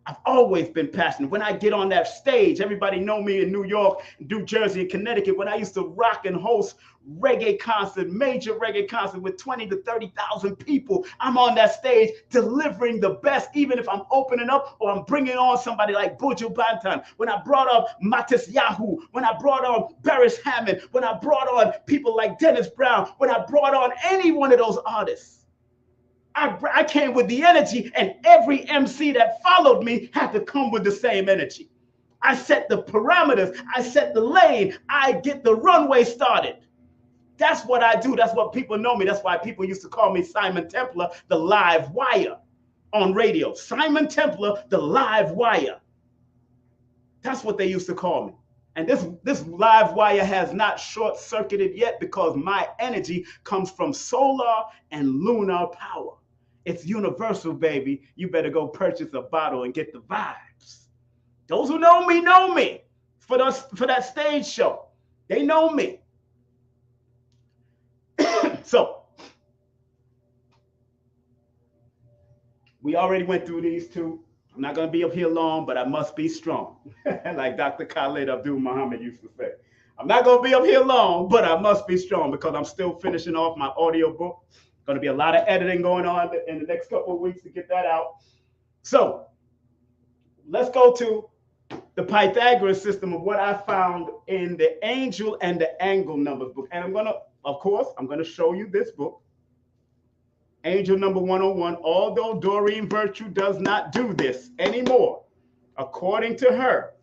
I've always been passionate. When I get on that stage, everybody know me in New York, New Jersey, and Connecticut. When I used to rock and host reggae concert, major reggae concert with 20 to 30,000 people, I'm on that stage delivering the best, even if I'm opening up or I'm bringing on somebody like Buju Banton. When I brought on Matis Yahoo, when I brought on Barris Hammond, when I brought on people like Dennis Brown, when I brought on any one of those artists, I came with the energy, and every MC that followed me had to come with the same energy. I set the parameters. I set the lane. I get the runway started. That's what I do. That's what people know me. That's why people used to call me Simon Templar, the live wire on radio. Simon Templar, the live wire. That's what they used to call me. And this live wire has not short-circuited yet because my energy comes from solar and lunar power. It's universal, baby. You better go purchase a bottle and get the vibes. Those who know me for that stage show. They know me. So we already went through these two. I'm not going to be up here long, but I must be strong. Like Dr. Khalid Abdul Muhammad used to say. I'm not going to be up here long, but I must be strong because I'm still finishing off my audio book. Going to be a lot of editing going on in the next couple of weeks to get that out. So let's go to the Pythagorean system of what I found in the angel and the angle numbers book. And I'm going to show you this book. Angel number 101, although Doreen Virtue does not do this anymore, according to her,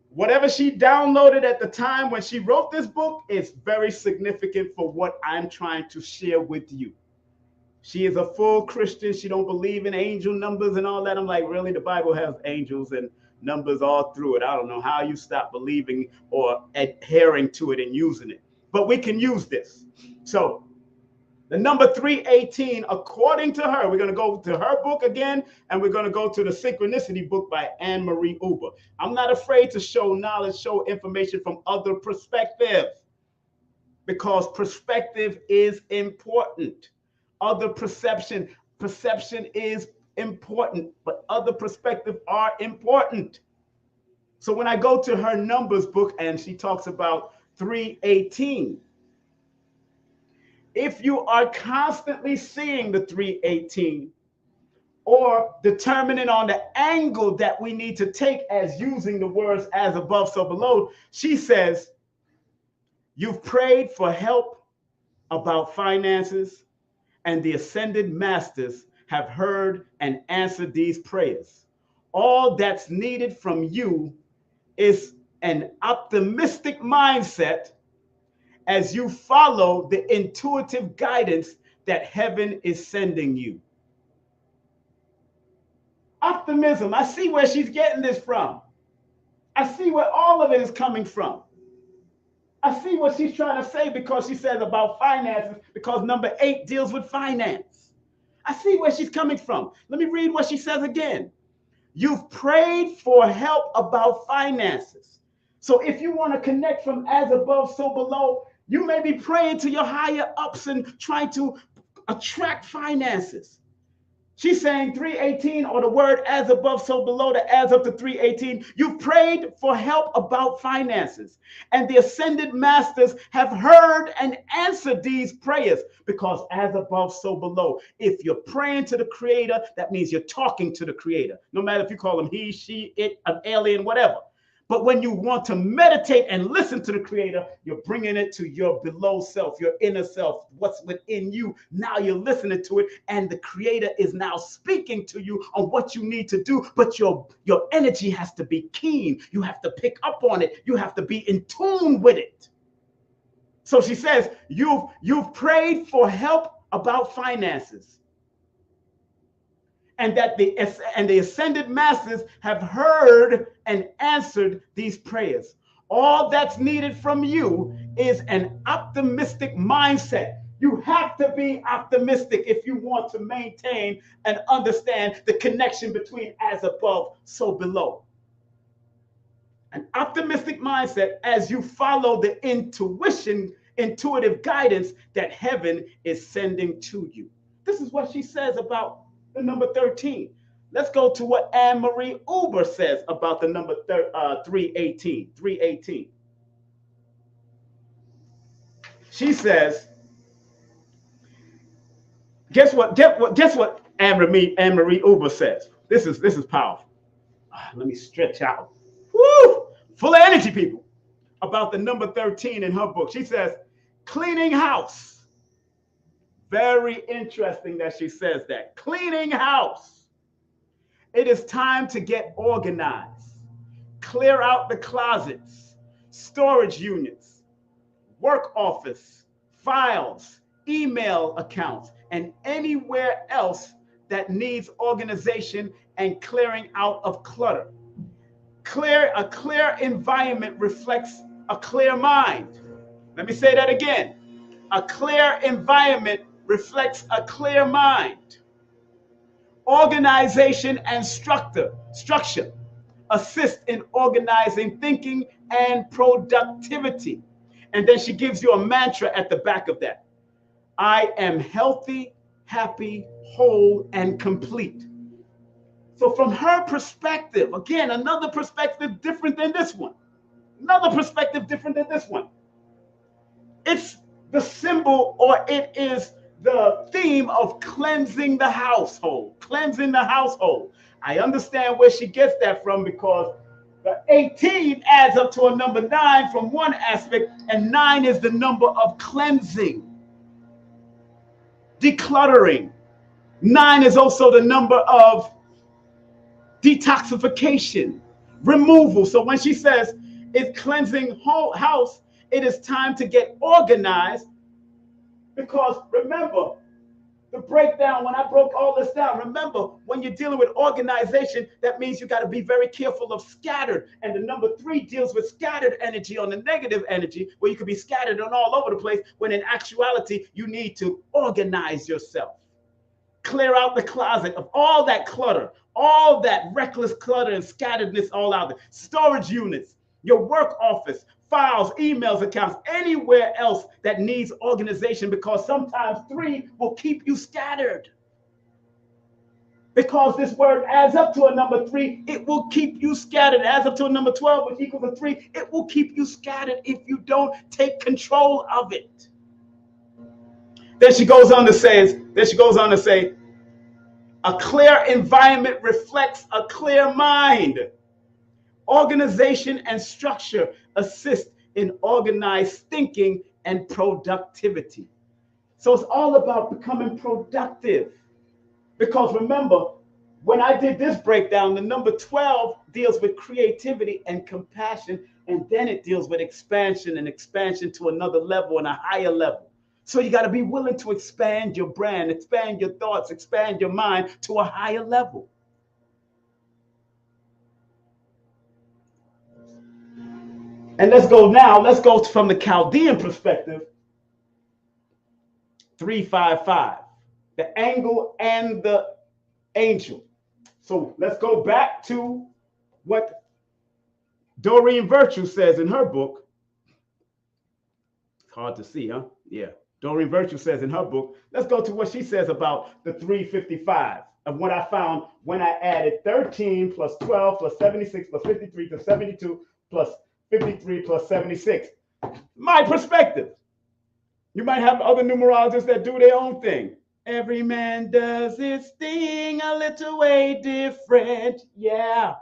whatever she downloaded at the time when she wrote this book is very significant for what I'm trying to share with you. She is a full Christian. She don't believe in angel numbers and all that. I'm like, really? The Bible has angels and numbers all through it. I don't know how you stop believing or adhering to it and using it. But we can use this. So the number 318, according to her, we're going to go to her book again, and we're going to go to the Synchronicity book by Anne Marie Uber. I'm not afraid to show knowledge, show information from other perspectives, because perspective is important. Other perception is important, but other perspectives are important. So when I go to her numbers book and she talks about 318, if you are constantly seeing the 318 or determining on the angle that we need to take as using the words as above, so below, she says, you've prayed for help about finances, and the ascended masters have heard and answered these prayers. All that's needed from you is an optimistic mindset as you follow the intuitive guidance that heaven is sending you. Optimism. I see where she's getting this from. I see where all of it is coming from. I see what she's trying to say because she says about finances, because number 8 deals with finance. I see where she's coming from. Let me read what she says again. You've prayed for help about finances. So if you want to connect from as above, so below, you may be praying to your higher ups and trying to attract finances. She's saying 318, or the word as above, so below, the as up to 318. You've prayed for help about finances, and the ascended masters have heard and answered these prayers, because as above, so below. If you're praying to the creator, that means you're talking to the creator. No matter if you call him he, she, it, an alien, whatever. But when you want to meditate and listen to the creator, you're bringing it to your below self, your inner self, what's within you. Now you're listening to it, and the creator is now speaking to you on what you need to do. But your energy has to be keen. You have to pick up on it. You have to be in tune with it. So she says, you've prayed for help about finances, and that the ascended masters have heard and answered these prayers. All that's needed from you is an optimistic mindset. You have to be optimistic if you want to maintain and understand the connection between as above, so below. An optimistic mindset as you follow the intuitive guidance that heaven is sending to you. This is what she says about the number 13. Let's go to what Anne Marie Uber says about the number 318. 318. She says, guess what Anne Marie Uber says? This is powerful. Let me stretch out. Woo! Full of energy, people. About the number 13 in her book. She says, cleaning house. Very interesting that she says that. Cleaning house. It is time to get organized. clear out the closets, storage units, work office, files, email accounts, and anywhere else that needs organization and clearing out of clutter. A clear environment reflects a clear mind. Let me say that again. A clear environment reflects a clear mind. Organization and structure assist in organizing thinking and productivity. And then she gives you a mantra at the back of that. I am healthy, happy, whole, and complete. So from her perspective, again, another perspective different than this one. Another perspective different than this one. It's the symbol, or it is the theme of cleansing the household. Cleansing the household. I understand where she gets that from, because the 18 adds up to a number 9 from one aspect, and 9 is the number of cleansing, decluttering. 9 is also the number of detoxification, removal. So when she says it's cleansing whole house, it is time to get organized, because remember the breakdown, when I broke all this down, remember when you're dealing with organization, that means you got to be very careful of scattered. And the number 3 deals with scattered energy, on the negative energy, where you could be scattered on all over the place, when in actuality, you need to organize yourself. Clear out the closet of all that clutter, all that reckless clutter and scatteredness all out there. Storage units, your work office, files, emails, accounts, anywhere else that needs organization, because sometimes 3 will keep you scattered. Because this word adds up to a number 3, it will keep you scattered. It adds up to a number 12, which equals a 3. It will keep you scattered if you don't take control of it. Then she goes on to say, a clear environment reflects a clear mind. Organization and structure assist in organized thinking and productivity. So it's all about becoming productive. Because remember, when I did this breakdown, the number 12 deals with creativity and compassion, and then it deals with expansion to another level and a higher level. So you got to be willing to expand your brand, expand your thoughts, expand your mind to a higher level. And let's go from the Chaldean perspective. 355, the angle and the angel. So let's go back to what Doreen Virtue says in her book. It's hard to see, huh? Yeah. Doreen Virtue says in her book. Let's go to what she says about the 355 of what I found when I added 13 plus 12 plus 76 plus 53 to 72 plus 53 plus 76. My perspective. You might have other numerologists that do their own thing. Every man does his thing a little way different. Yeah.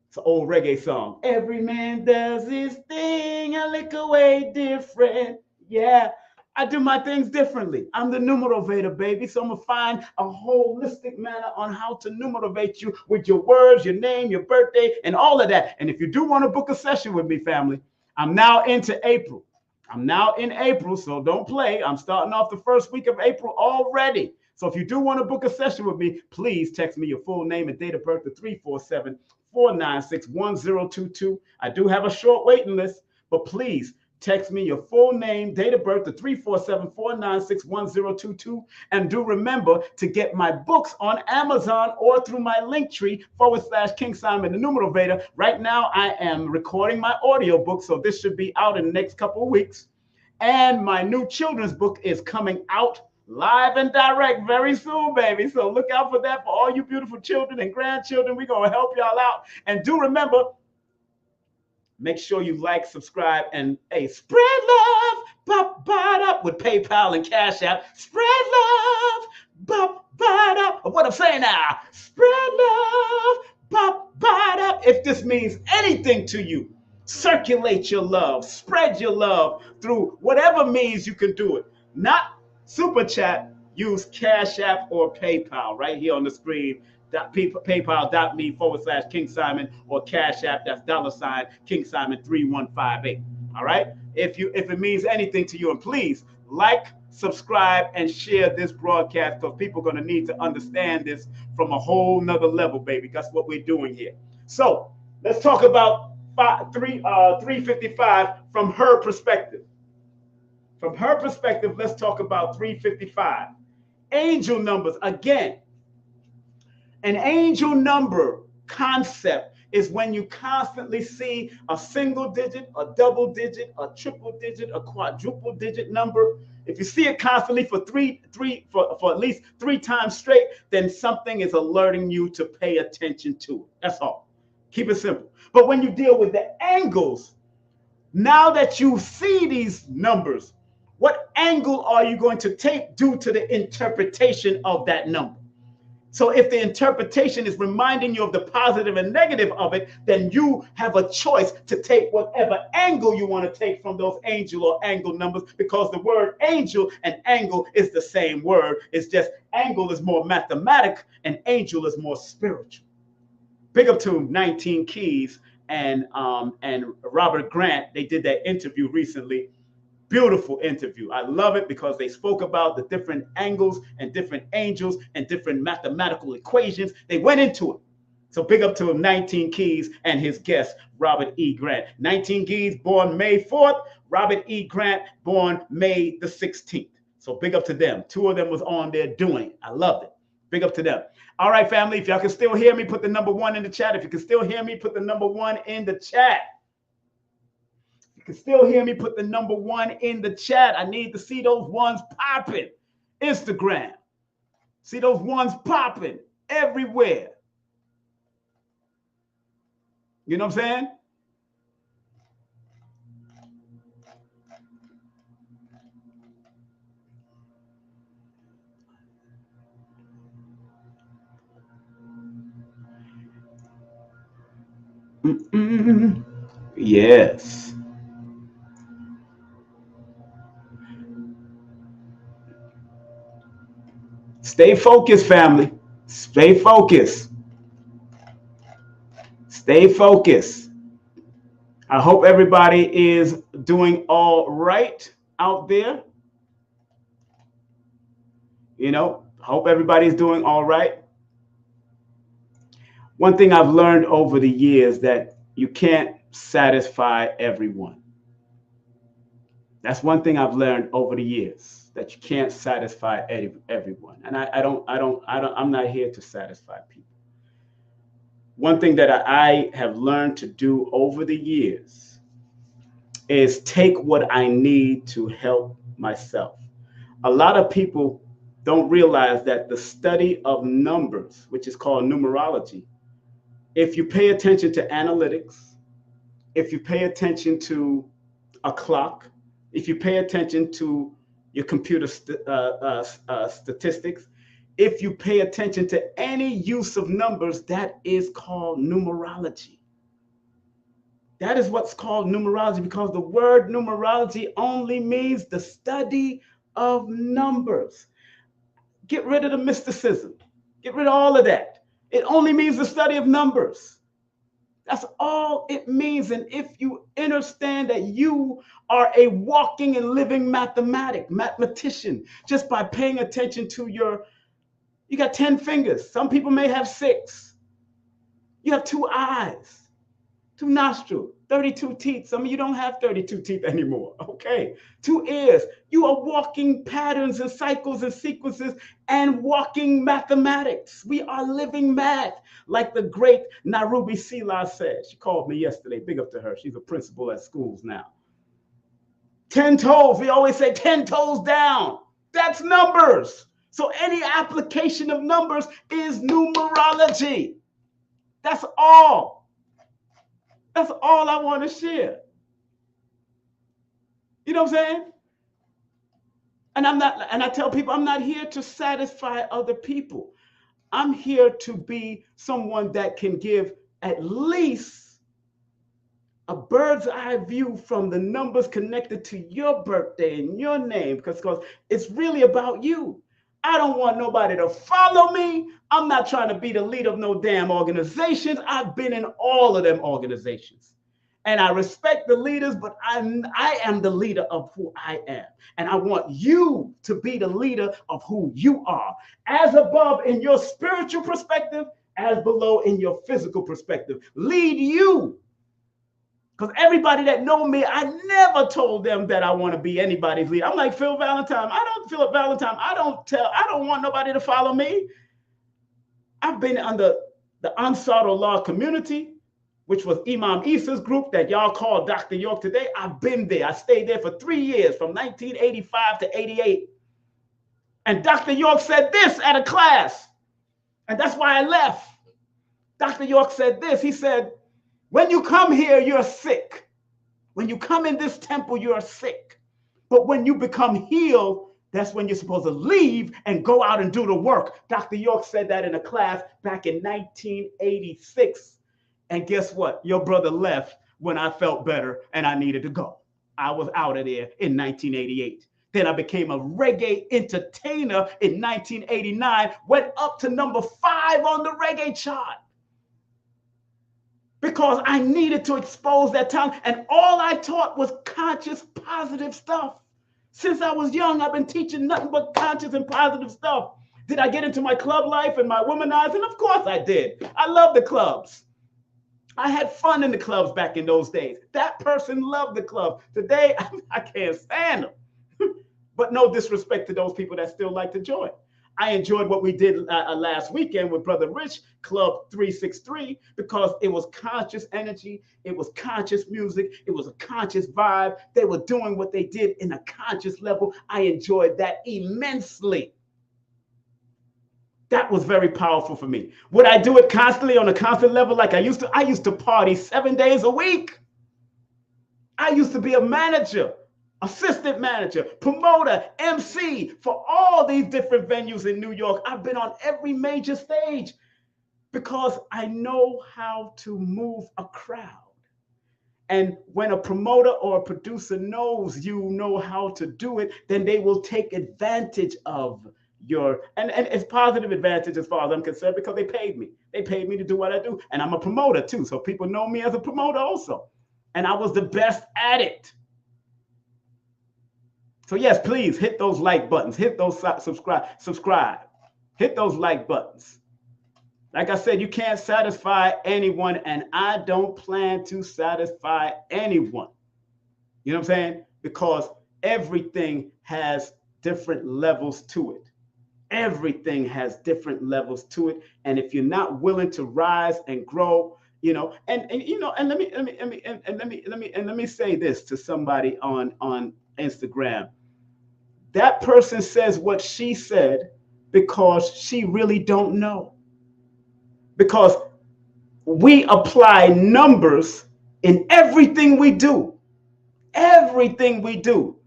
It's an old reggae song. Every man does his thing a little way different. Yeah. I do my things differently. I'm the numerovator, baby. So I'm going to find a holistic manner on how to numerovate you with your words, your name, your birthday, and all of that. And if you do want to book a session with me, family, I'm now into April. I'm now in April, so don't play. I'm starting off the first week of April already. So if you do want to book a session with me, please text me your full name and date of birth to 347-496-1022. I do have a short waiting list, but please text me your full name, date of birth to 347-496-1022. And do remember to get my books on Amazon or through my Linktree /King Simon the Numerovator. Right now, I am recording my audio book, so this should be out in the next couple of weeks. And my new children's book is coming out live and direct very soon, baby. So look out for that for all you beautiful children and grandchildren. We're going to help y'all out. And do remember, make sure you like, subscribe, and hey, spread love, bop, bop, up with PayPal and Cash App. Spread love, bop, bop, up. What I'm saying now, spread love, bop, bop, up. If this means anything to you, circulate your love, spread your love through whatever means you can do it. Not Super Chat, use Cash App or PayPal right here on the screen. PayPal.me/King Simon, or Cash App, that's $King Simon 3158. All right. If it means anything to you, and please like, subscribe, and share this broadcast, because people are going to need to understand this from a whole nother level, baby. That's what we're doing here. So let's talk about 355 from her perspective. From her perspective, let's talk about 355. Angel numbers. Again, an angel number concept is when you constantly see a single digit, a double digit, a triple digit, a quadruple digit number. If you see it constantly for at least 3 times straight, then something is alerting you to pay attention to it. That's all. Keep it simple. But when you deal with the angles, now that you see these numbers, what angle are you going to take due to the interpretation of that number? So if the interpretation is reminding you of the positive and negative of it, then you have a choice to take whatever angle you want to take from those angel or angle numbers, because the word angel and angle is the same word. It's just angle is more mathematic and angel is more spiritual. Big up to 19 Keys and Robert Grant. They did that interview recently. Beautiful interview. I love it because they spoke about the different angles and different angels and different mathematical equations. They went into it. So big up to 19 Keys and his guest, Robert E. Grant. 19 Keys, born May 4th. Robert E. Grant, born May the 16th. So big up to them. 2 of them was on there doing it. I loved it. Big up to them. All right, family. If y'all can still hear me, put the number 1 in the chat. If you can still hear me, put the number 1 in the chat. You can still hear me, put the number 1 in the chat. I need to see those ones popping. Instagram. See those ones popping everywhere. You know what I'm saying? Yes. Stay focused, family. Stay focused. Stay focused. I hope everybody is doing all right out there. You know, hope everybody's doing all right. One thing I've learned over the years that you can't satisfy everyone. That's one thing I've learned over the years, that you can't satisfy everyone. And I'm not here to satisfy people. One thing that I have learned to do over the years is take what I need to help myself. A lot of people don't realize that the study of numbers, which is called numerology, if you pay attention to analytics, if you pay attention to a clock, if you pay attention to your computer statistics, if you pay attention to any use of numbers, that is called numerology. That is what's called numerology, because the word numerology only means the study of numbers. Get rid of the mysticism. Get rid of all of that. It only means the study of numbers. That's all it means. And if you understand that you are a walking and living mathematician, just by paying attention to you got 10 fingers. Some people may have 6. You have 2 eyes, 2 nostrils, 32 teeth. Some of you don't have 32 teeth anymore. Okay. 2 ears. You are walking patterns and cycles and sequences and walking mathematics. We are living math. Like the great Narubi Sila said. She called me yesterday. Big up to her. She's a principal at schools now. 10 toes. We always say 10 toes down. That's numbers. So any application of numbers is numerology. That's all. That's all I want to share. You know what I'm saying? And I tell people, I'm not here to satisfy other people. I'm here to be someone that can give at least a bird's eye view from the numbers connected to your birthday and your name, because it's really about you. I don't want nobody to follow me. I'm not trying to be the leader of no damn organizations. I've been in all of them organizations. And I respect the leaders, but I am the leader of who I am. And I want you to be the leader of who you are. As above in your spiritual perspective, as below in your physical perspective. Lead you. Because everybody that know me, I never told them that I want to be anybody's leader. I'm like Phil Valentine. I don't Philip Valentine. I don't want nobody to follow me. I've been under the Ansar Allah community, which was Imam Issa's group that y'all call Dr. York today. I've been there. I stayed there for 3 years, from 1985 to 88. And Dr. York said this at a class. And that's why I left. Dr. York said this. He said, when you come here, you're sick. When you come in this temple, you're sick. But when you become healed, that's when you're supposed to leave and go out and do the work. Dr. York said that in a class back in 1986. And guess what? Your brother left when I felt better and I needed to go. I was out of there in 1988. Then I became a reggae entertainer in 1989, went up to number 5 on the reggae chart. Because I needed to expose that talent. And all I taught was conscious, positive stuff. Since I was young, I've been teaching nothing but conscious and positive stuff. Did I get into my club life and my womanizing? Of course I did. I love the clubs. I had fun in the clubs back in those days. That person loved the club. Today, I can't stand them. But no disrespect to those people that still like to join. I enjoyed what we did last weekend with Brother Rich, Club 363, because it was conscious energy, it was conscious music, it was a conscious vibe. They were doing what they did in a conscious level. I enjoyed that immensely. That was very powerful for me. Would I do it constantly on a constant level like I used to? I used to party 7 days a week. I used to be a manager, assistant manager, promoter, MC for all these different venues in New York. I've been on every major stage because I know how to move a crowd. And when a promoter or a producer knows you know how to do it, then they will take advantage of your, and it's positive advantage as far as I'm concerned, because they paid me. They paid me to do what I do. And I'm a promoter too. So people know me as a promoter also. And I was the best at it. So yes, please hit those like buttons, hit those subscribe, hit those like buttons. Like I said, you can't satisfy anyone, and I don't plan to satisfy anyone. You know what I'm saying? Because everything has different levels to it. Everything has different levels to it. And if you're not willing to rise and grow, you know, and let me say this to somebody on Instagram. That person says what she said because she really don't know. Because we apply numbers in everything we do. Everything we do.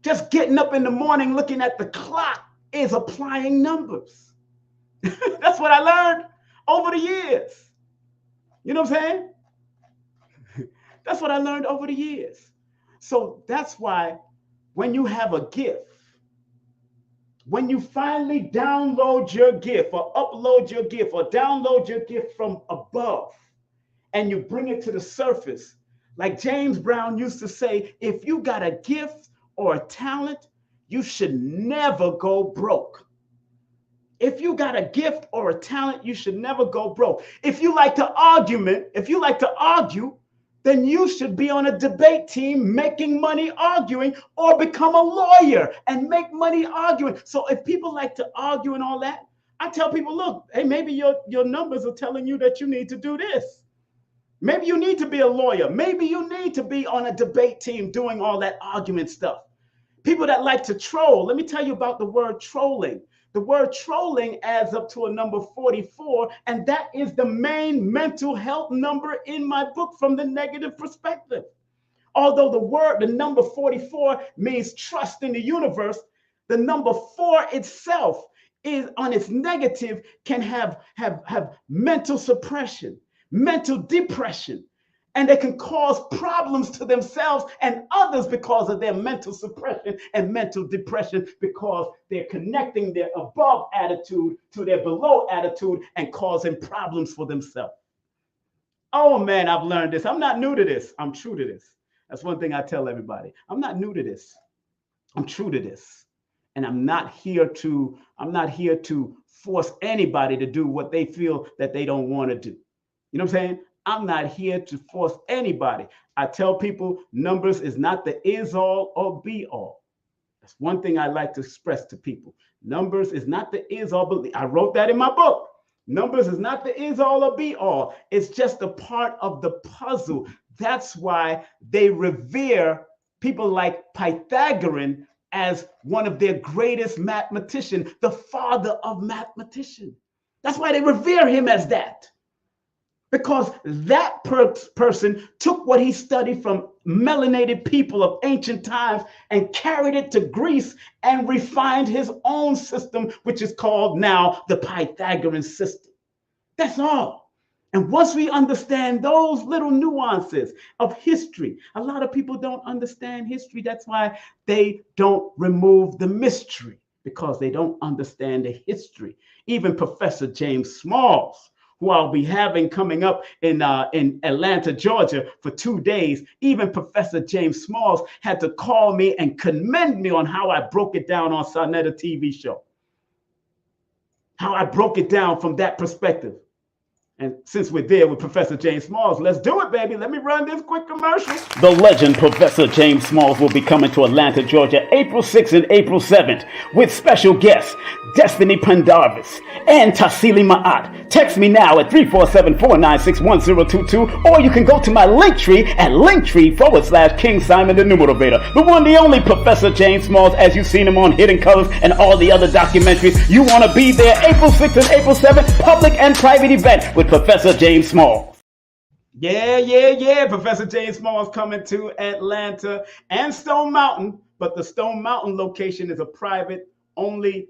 Just getting up in the morning looking at the clock is applying numbers. That's what I learned over the years. You know what I'm saying? That's what I learned over the years. So that's why when you have a gift, when you finally download your gift or upload your gift or download your gift from above and you bring it to the surface, like James Brown used to say, if you got a gift or a talent, you should never go broke. If you got a gift or a talent, you should never go broke. If you like to argue, then you should be on a debate team making money arguing, or become a lawyer and make money arguing. So if people like to argue and all that, I tell people, look, hey, maybe your numbers are telling you that you need to do this. Maybe you need to be a lawyer. Maybe you need to be on a debate team doing all that argument stuff. People that like to troll, let me tell you about the word trolling. The word trolling adds up to a number 44, and that is the main mental health number in my book from the negative perspective. Although the number 44 means trust in the universe, the number 4 itself is on its negative can have mental suppression, mental depression, And they can cause problems to themselves and others because of their mental suppression and mental depression, because they're connecting their above attitude to their below attitude and causing problems for themselves. Oh man, I've learned this. I'm not new to this. I'm true to this. That's one thing I tell everybody. I'm not new to this. I'm true to this. And I'm not here to force anybody to do what they feel that they don't want to do. You know what I'm saying? I'm not here to force anybody. I tell people numbers is not the is all or be all. That's one thing I like to express to people. Numbers is not the is all, but I wrote that in my book. Numbers is not the is all or be all. It's just a part of the puzzle. That's why they revere people like Pythagorean as one of their greatest mathematicians, the father of mathematician. That's why they revere him as that. Because that person took what he studied from melanated people of ancient times and carried it to Greece and refined his own system, which is called now the Pythagorean system. That's all. And once we understand those little nuances of history, a lot of people don't understand history. That's why they don't remove the mystery, because they don't understand the history. Even Professor James Smalls, who I'll be having coming up in Atlanta, Georgia for 2 days. Even Professor James Smalls had to call me and commend me on how I broke it down on Sonetta TV show. How I broke it down from that perspective. And since we're there with Professor James Smalls, let's do it, baby. Let me run this quick commercial. The legend Professor James Smalls will be coming to Atlanta, Georgia, April 6th and April 7th with special guests Destiny Pendarvis and Tassili Ma'at. Text me now at 347-496-1022, or you can go to my Linktree at Linktree/King Simon the Numerovator. The one, the only Professor James Smalls, as you've seen him on Hidden Colors and all the other documentaries. You want to be there April 6th and April 7th, public and private event with Professor James Smalls. Yeah. Professor James Smalls coming to Atlanta and Stone Mountain, but the Stone Mountain location is a private, only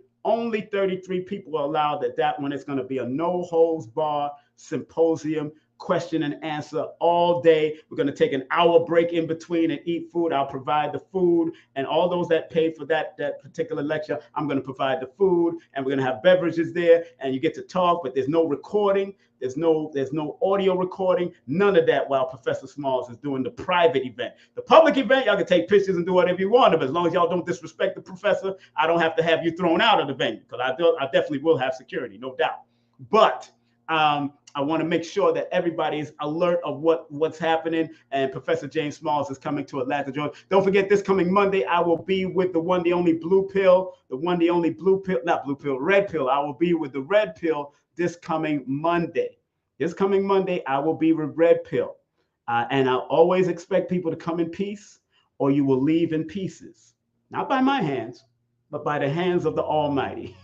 33 people are allowed at that one. It's going to be a no-holds-barred symposium, question and answer all day. We're going to take an hour break in between and eat food. I'll provide the food, and all those that paid for that particular lecture, I'm going to provide the food, and we're going to have beverages there, and you get to talk, but there's no recording. There's no audio recording, none of that, while Professor Smalls is doing the private event. The public event, y'all can take pictures and do whatever you want, but as long as y'all don't disrespect the professor, I don't have to have you thrown out of the venue, because I definitely will have security, no doubt. But I want to make sure that everybody is alert of what's happening, and Professor James Smalls is coming to Atlanta, Georgia. Don't forget, this coming Monday, I will be with the one, the only blue pill, red pill. I will be with the red pill this coming Monday. I will be with red pill. And I always expect people to come in peace, or you will leave in pieces. Not by my hands, but by the hands of the Almighty.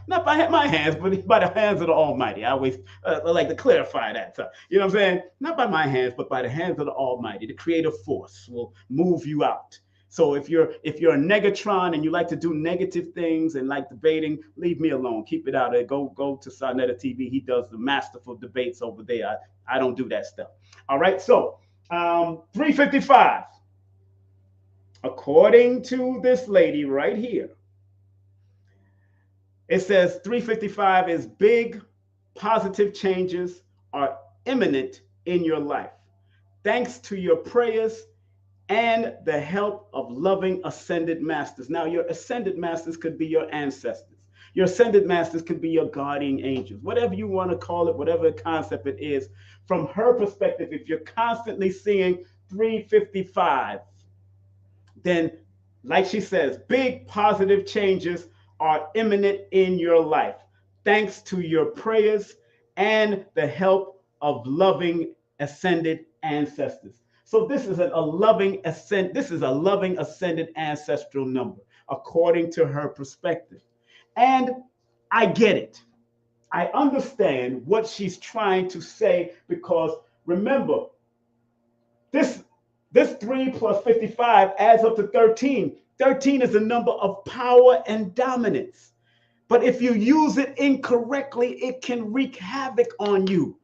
Not by my hands, but by the hands of the Almighty. I always like to clarify that. So, you know what I'm saying? Not by my hands, but by the hands of the Almighty. The creative force will move you out. So if you're a negatron and you like to do negative things and like debating, leave me alone. Keep it out there. Go to Sonetta TV. He does the masterful debates over there. I don't do that stuff. All right. So 355. According to this lady right here, it says 355 is big positive changes are imminent in your life, thanks to your prayers and the help of loving ascended masters. Now, your ascended masters could be your ancestors. Your ascended masters could be your guardian angels, whatever you want to call it, whatever concept it is. From her perspective, if you're constantly seeing 355, then, like she says, big positive changes are imminent in your life, thanks to your prayers and the help of loving ascended ancestors. So this is a loving ascended ancestral number, according to her perspective. And I get it. I understand what she's trying to say, because remember, this 3 plus 55 adds up to 13. 13 is a number of power and dominance. But if you use it incorrectly, it can wreak havoc on you.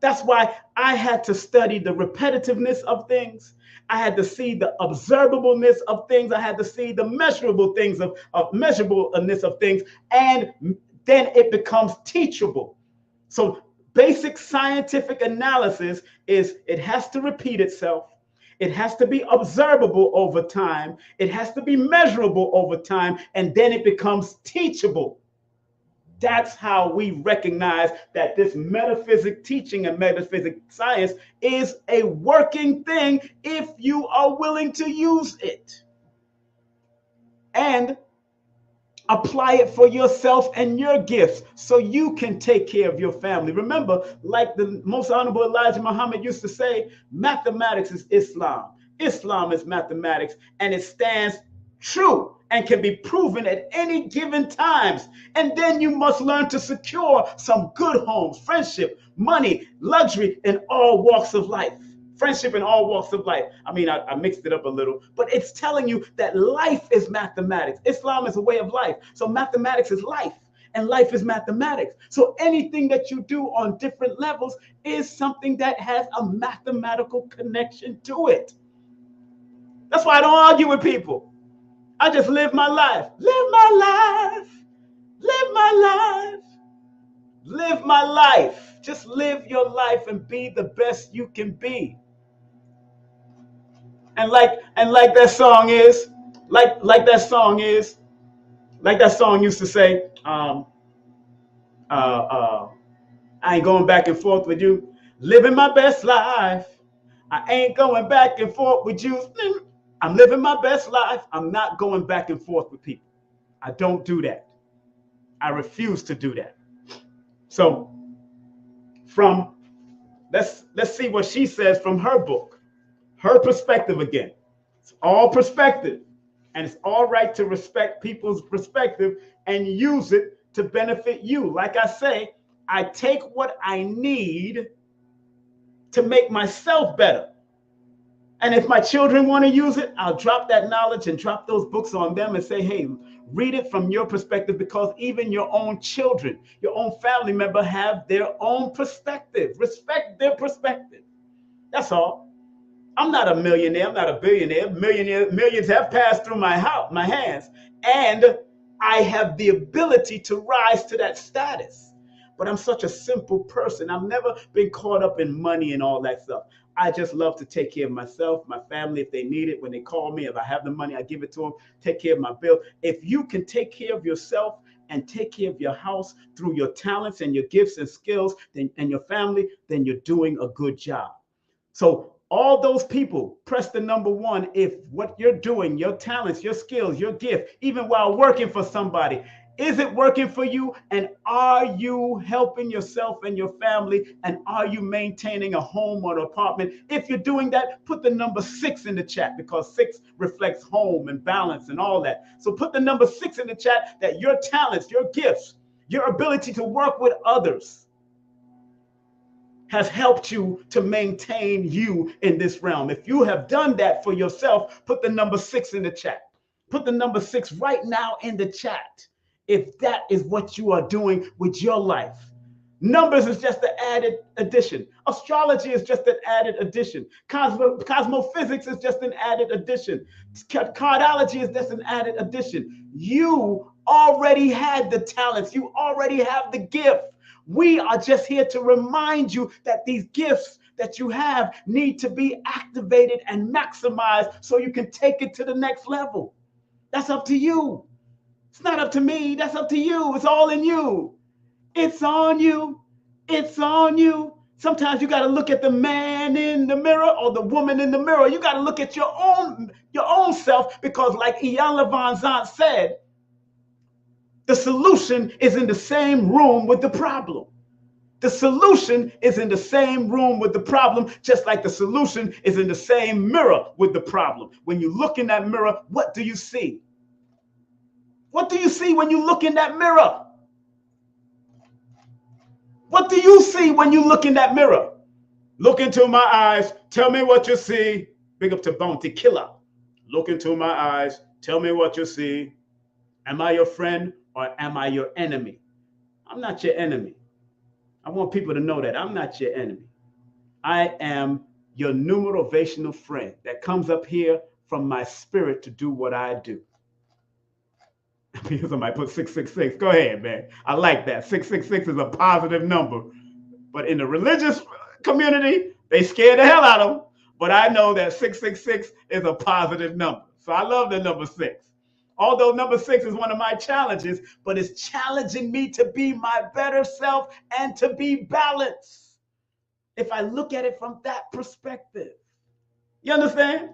That's why I had to study the repetitiveness of things. I had to see the observableness of things. I had to see the measurable things of measurableness of things. And then it becomes teachable. So basic scientific analysis is it has to repeat itself. It has to be observable over time. It has to be measurable over time. And then it becomes teachable. That's how we recognize that this metaphysic teaching and metaphysic science is a working thing if you are willing to use it and apply it for yourself and your gifts so you can take care of your family. Remember, like the most honorable Elijah Muhammad used to say, mathematics is Islam. Islam is mathematics, and it stands true and can be proven at any given times. And then you must learn to secure some good homes, friendship, money, luxury in all walks of life. Friendship in all walks of life. I mean, I mixed it up a little, but it's telling you that life is mathematics. Islam is a way of life. So mathematics is life, and life is mathematics. So anything that you do on different levels is something that has a mathematical connection to it. That's why I don't argue with people. I just live my life. Live my life. Live my life. Live my life. Just live your life and be the best you can be. And like that song is, like that song used to say, I ain't going back and forth with you. Living my best life. I ain't going back and forth with you. I'm living my best life. I'm not going back and forth with people. I don't do that. I refuse to do that. So let's see what she says from her book, her perspective again. It's all perspective, and it's all right to respect people's perspective and use it to benefit you. Like I say, I take what I need to make myself better. And if my children want to use it, I'll drop that knowledge and drop those books on them and say, hey, read it from your perspective, because even your own children, your own family member have their own perspective. Respect their perspective. That's all. I'm not a millionaire. I'm not a billionaire. Millions have passed through my hands, and I have the ability to rise to that status. But I'm such a simple person. I've never been caught up in money and all that stuff. I just love to take care of myself, my family, if they need it. When they call me, if I have the money, I give it to them, take care of my bill. If you can take care of yourself and take care of your house through your talents and your gifts and skills and your family, then you're doing a good job. So all those people, press the number one if what you're doing, your talents, your skills, your gift, even while working for somebody, is it working for you? And are you helping yourself and your family? And are you maintaining a home or an apartment? If you're doing that, put the number 6 in the chat, because 6 reflects home and balance and all that. So put the number 6 in the chat, that your talents, your gifts, your ability to work with others has helped you to maintain you in this realm. If you have done that for yourself, put the number 6 in the chat. Put the number 6 right now in the chat, if that is what you are doing with your life. Numbers is just an added addition. Astrology is just an added addition. Cosmophysics is just an added addition. Cardology is just an added addition. You already had the talents. You already have the gift. We are just here to remind you that these gifts that you have need to be activated and maximized so you can take it to the next level. That's up to you. It's not up to me. That's up to you. It's all in you. It's on you. It's on you. Sometimes you got to look at the man in the mirror or the woman in the mirror. You got to look at your own self, because like Iyanla Vanzant said, the solution is in the same room with the problem. The solution is in the same room with the problem, just like the solution is in the same mirror with the problem. When you look in that mirror, what do you see? What do you see when you look in that mirror? What do you see when you look in that mirror? Look into my eyes. Tell me what you see. Big up to Bounty Killer. Look into my eyes. Tell me what you see. Am I your friend or am I your enemy? I'm not your enemy. I want people to know that I'm not your enemy. I am your numerovational friend that comes up here from my spirit to do what I do. Because somebody put 666. Go ahead, man. I like that. 666 is a positive number. But in the religious community, they scare the hell out of them. But I know that 666 is a positive number. So I love the number 6. Although number 6 is one of my challenges, but it's challenging me to be my better self and to be balanced. If I look at it from that perspective. You understand?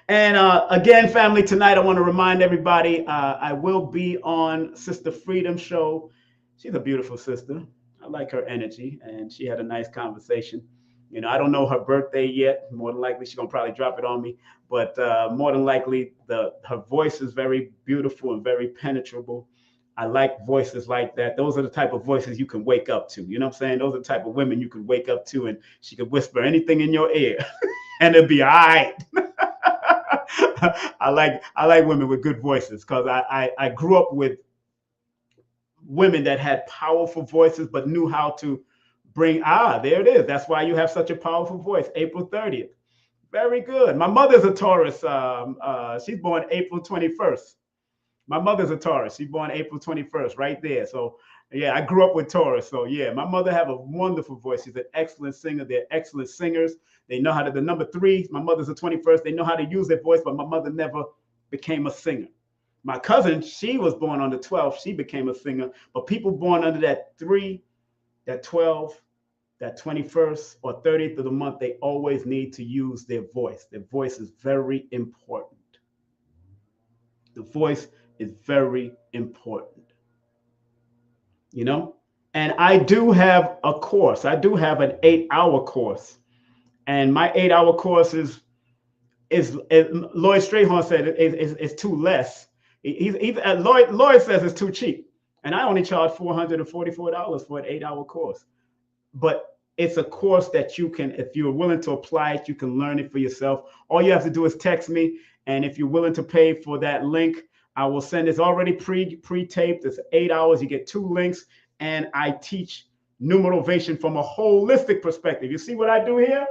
And again, family, tonight I want to remind everybody I will be on Sister Freedom show. She's a beautiful sister. I like her energy, and she had a nice conversation. You know, I don't know her birthday yet. More than likely, she's gonna probably drop it on me. But more than likely, her voice is very beautiful and very penetrable. I like voices like that. Those are the type of voices you can wake up to. You know what I'm saying? Those are the type of women you could wake up to, and she could whisper anything in your ear, and it'll be all right. I like women with good voices because I grew up with women that had powerful voices but knew how to bring there it is. That's why you have such a powerful voice. April 30th. Very good. My mother's a Taurus. She's born April 21st. My mother's a Taurus. She's born April 21st, right there. So yeah, I grew up with Taurus. So yeah, my mother have a wonderful voice. She's an excellent singer. They're excellent singers. They know how to, the number 3, my mother's a 21st. They know how to use their voice, but my mother never became a singer. My cousin, she was born on the 12th. She became a singer. But people born under that 3, that 12, that 21st or 30th of the month, they always need to use their voice. Their voice is very important. The voice is very important. You know? And I do have a course. I do have an 8-hour course. And my 8-hour course is Lloyd Strayhorn said it's too less. Lloyd says it's too cheap. And I only charge $444 for an 8-hour course. But it's a course that you can, if you're willing to apply it, you can learn it for yourself. All you have to do is text me. And if you're willing to pay for that link, I will send. It's already pre-taped. It's 8 hours. You get 2 links. And I teach numerovation from a holistic perspective. You see what I do here?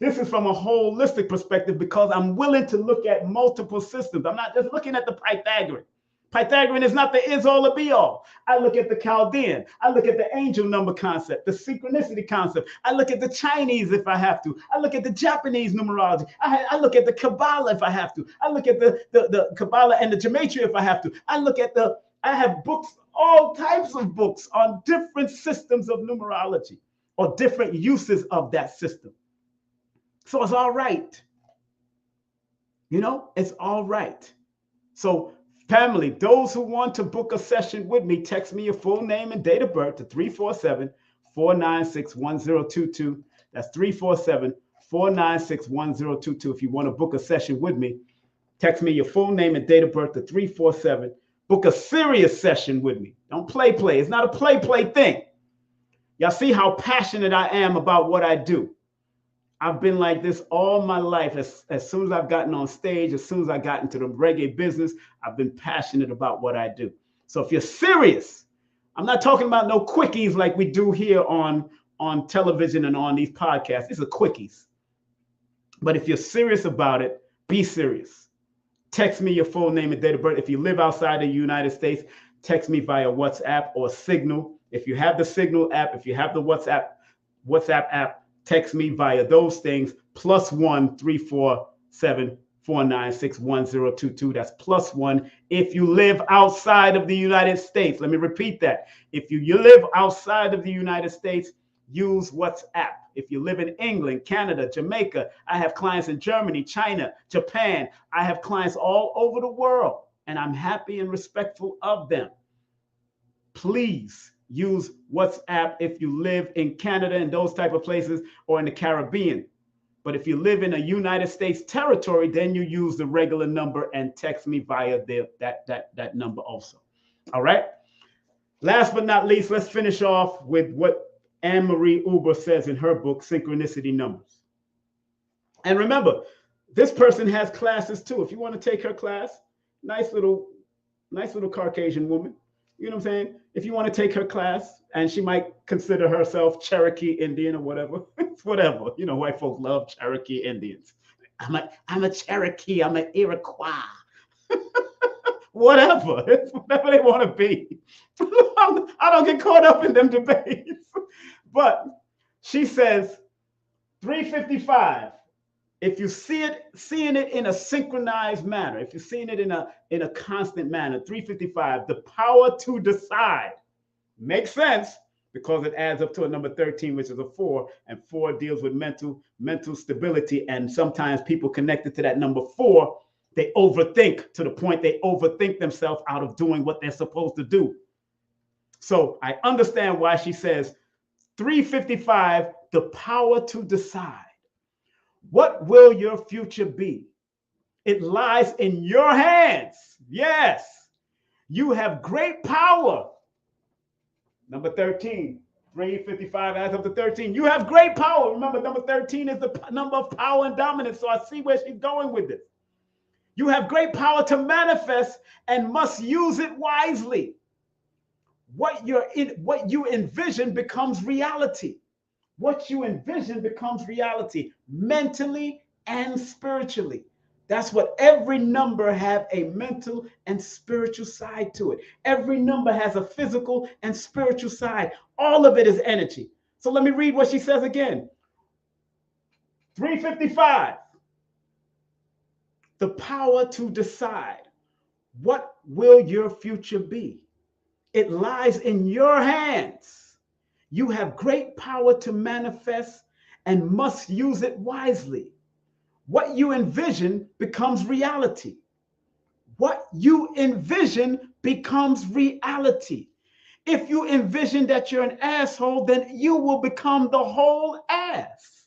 This is from a holistic perspective because I'm willing to look at multiple systems. I'm not just looking at the Pythagorean. Pythagorean is not the is-all or be-all. I look at the Chaldean. I look at the angel number concept, the synchronicity concept. I look at the Chinese if I have to. I look at the Japanese numerology. I look at the Kabbalah if I have to. I look at the Kabbalah and the Gematria if I have to. I have books, all types of books on different systems of numerology or different uses of that system. So it's all right. You know, it's all right. So family, those who want to book a session with me, text me your full name and date of birth to 347-496-1022. That's 347-496-1022. If you want to book a session with me, text me your full name and date of birth to 347. Book a serious session with me. Don't play. It's not a play thing. Y'all see how passionate I am about what I do. I've been like this all my life. As soon as I've gotten on stage, as soon as I got into the reggae business, I've been passionate about what I do. So if you're serious, I'm not talking about no quickies like we do here on television and on these podcasts. These are quickies. But if you're serious about it, be serious. Text me your full name and date of birth. If you live outside the United States, text me via WhatsApp or Signal. If you have the Signal app, if you have the WhatsApp app, text me via those things, +1 347 496 1022. That's +1 if you live outside of the United States. Let me repeat that. If you live outside of the United States, use WhatsApp. If you live in England, Canada, Jamaica, I have clients in Germany, China, Japan. I have clients all over the world, and I'm happy and respectful of them. Please use WhatsApp if you live in Canada and those type of places or in the Caribbean. But if you live in a United States territory, then you use the regular number and text me via that number also. All right. Last but not least, let's finish off with what Anne-Marie Uber says in her book, Synchronicity Numbers. And remember, this person has classes too. If you want to take her class, nice little Caucasian woman. You know what I'm saying? If you want to take her class, and she might consider herself Cherokee Indian or whatever, whatever. You know, white folks love Cherokee Indians. I'm a Cherokee. I'm an Iroquois. Whatever. It's whatever they want to be. I don't get caught up in them debates. But she says 355. If you seeing it in a synchronized manner, if you're seeing it in a constant manner, 355, the power to decide makes sense because it adds up to a number 13, which is a 4, and 4 deals with mental stability. And sometimes people connected to that number 4, they overthink to the point they overthink themselves out of doing what they're supposed to do. So I understand why she says 355, the power to decide. What will your future be? It lies in your hands. Yes, you have great power. Number 13, 355 adds up to 13. You have great power. Remember, number 13 is the number of power and dominance. So I see where she's going with this. You have great power to manifest and must use it wisely. What you envision becomes reality. What you envision becomes reality, mentally and spiritually. That's what every number have, a mental and spiritual side to it. Every number has a physical and spiritual side. All of it is energy. So let me read what she says again. 355, the power to decide. What will your future be? It lies in your hands. You have great power to manifest and must use it wisely. What you envision becomes reality. What you envision becomes reality. If you envision that you're an asshole, then you will become the whole ass.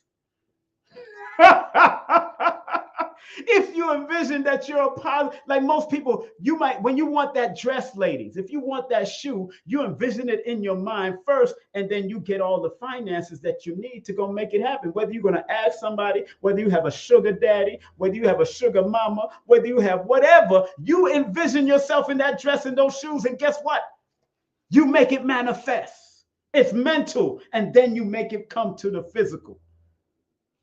If you envision that you're a positive, like most people, you might, when you want that dress, ladies, if you want that shoe, you envision it in your mind first, and then you get all the finances that you need to go make it happen. Whether you're going to ask somebody, whether you have a sugar daddy, whether you have a sugar mama, whether you have whatever, you envision yourself in that dress and those shoes, and guess what? You make it manifest. It's mental, and then you make it come to the physical.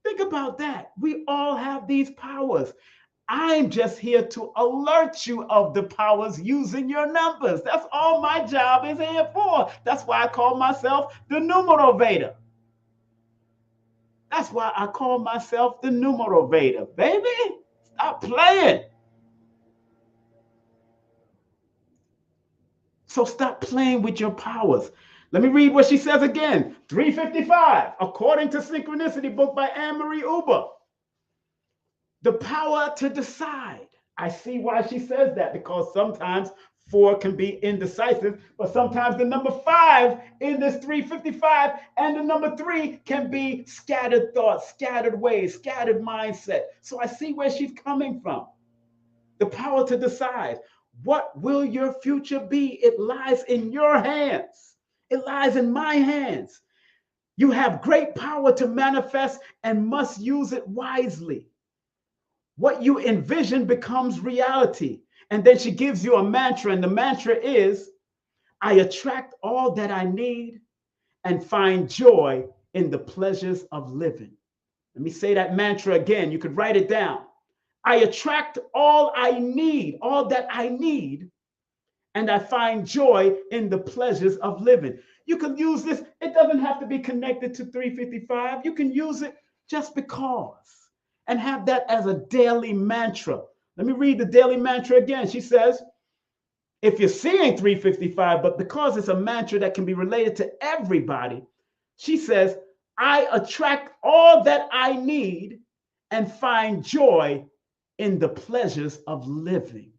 Think about that. We all have these powers. I'm just here to alert you of the powers using your numbers. That's all my job is here for. That's why I call myself the Numerovator. That's why I call myself the Numerovator. Baby, stop playing. So stop playing with your powers. Let me read what she says again. 355, according to Synchronicity book by Anne-Marie Uber. The power to decide. I see why she says that, because sometimes 4 can be indecisive, but sometimes the number 5 in this 355 and the number 3 can be scattered thoughts, scattered ways, scattered mindset. So I see where she's coming from. The power to decide. What will your future be? It lies in your hands. It lies in my hands. You have great power to manifest and must use it wisely. What you envision becomes reality. And then she gives you a mantra, and the mantra is, I attract all that I need and find joy in the pleasures of living. Let me say that mantra again. You could write it down. I attract all I need, all that I need, and I find joy in the pleasures of living. You can use this. It doesn't have to be connected to 355. You can use it just because and have that as a daily mantra. Let me read the daily mantra again. She says, if you're seeing 355, but because it's a mantra that can be related to everybody, she says, I attract all that I need and find joy in the pleasures of living.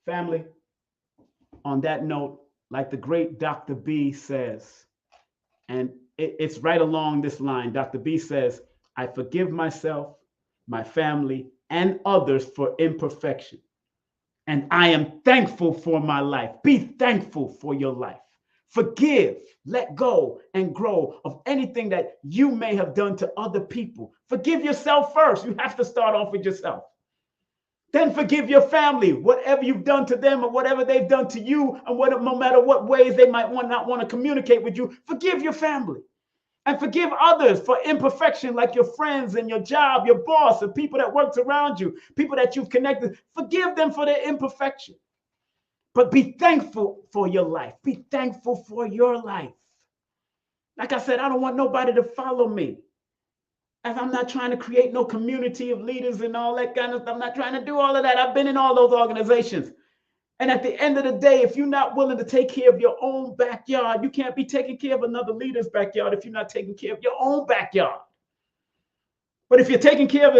Family, on that note, like the great Dr. B says, and it's right along this line. Dr. B says, I forgive myself, my family, and others for imperfection. And I am thankful for my life. Be thankful for your life. Forgive, let go, and grow of anything that you may have done to other people. Forgive yourself first. You have to start off with yourself. Then forgive your family, whatever you've done to them or whatever they've done to you, and no matter what ways they might not want to communicate with you, forgive your family. And forgive others for imperfection, like your friends and your job, your boss, the people that worked around you, people that you've connected. Forgive them for their imperfection. But be thankful for your life. Be thankful for your life. Like I said, I don't want nobody to follow me. As I'm not trying to create no community of leaders and all that kind of stuff. I'm not trying to do all of that. I've been in all those organizations. And at the end of the day, if you're not willing to take care of your own backyard, you can't be taking care of another leader's backyard if you're not taking care of your own backyard. But if you're taking care of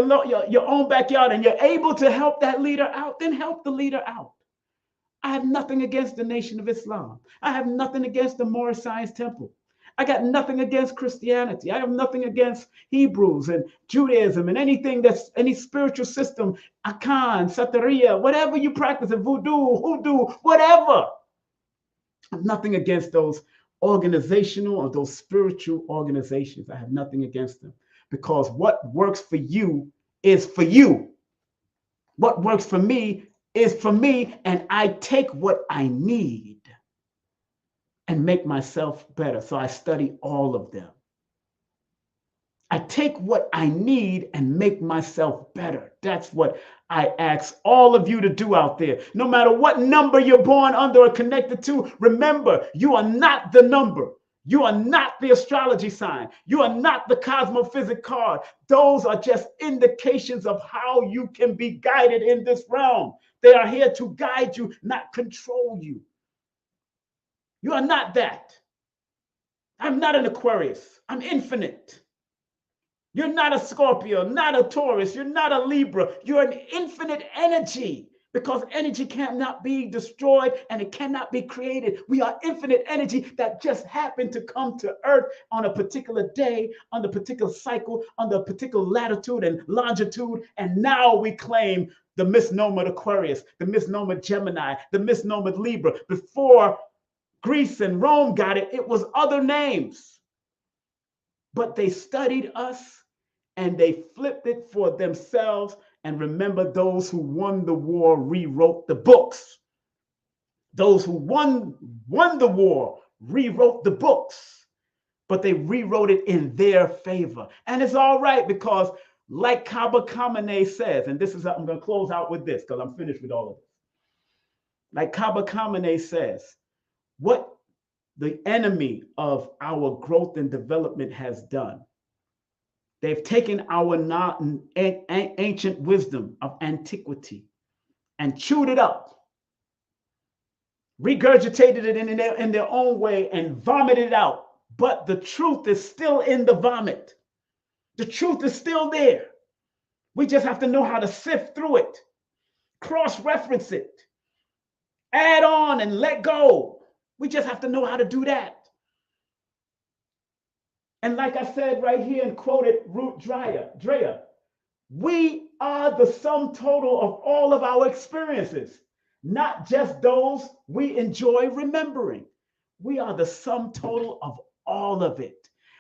your own backyard and you're able to help that leader out, then help the leader out. I have nothing against the Nation of Islam. I have nothing against the Moorish Science Temple. I got nothing against Christianity. I have nothing against Hebrews and Judaism and anything that's any spiritual system, Akan, Santeria, whatever you practice, voodoo, hoodoo, whatever. I have nothing against those organizational or those spiritual organizations. I have nothing against them, because what works for you is for you. What works for me is for me, and I take what I need and make myself better. So I study all of them. I take what I need and make myself better. That's what I ask all of you to do out there. No matter what number you're born under or connected to, remember, you are not the number. You are not the astrology sign. You are not the cosmophysic card. Those are just indications of how you can be guided in this realm. They are here to guide you, not control you. You are not that. I'm not an Aquarius. I'm infinite. You're not a Scorpio, not a Taurus. You're not a Libra. You're an infinite energy, because energy cannot be destroyed and it cannot be created. We are infinite energy that just happened to come to Earth on a particular day, on a particular cycle, on the particular latitude and longitude. And now we claim the misnomer Aquarius, the misnomer Gemini, the misnomer Libra. Before Greece and Rome got it, it was other names. But they studied us and they flipped it for themselves. And remember, those who won the war rewrote the books. Those who won the war rewrote the books, but they rewrote it in their favor. And it's all right, because like Kaba Kamene says, and this is, I'm going to close out with this because I'm finished with all of this. Like Kaba Kamene says, what the enemy of our growth and development has done, they've taken our ancient wisdom of antiquity and chewed it up, regurgitated it in their own way and vomited it out. But the truth is still in the vomit. The truth is still there. We just have to know how to sift through it, cross-reference it, add on and let go. We just have to know how to do that. And like I said right here and quoted Ruth Dreher, we are the sum total of all of our experiences, not just those we enjoy remembering. We are the sum total of all of it.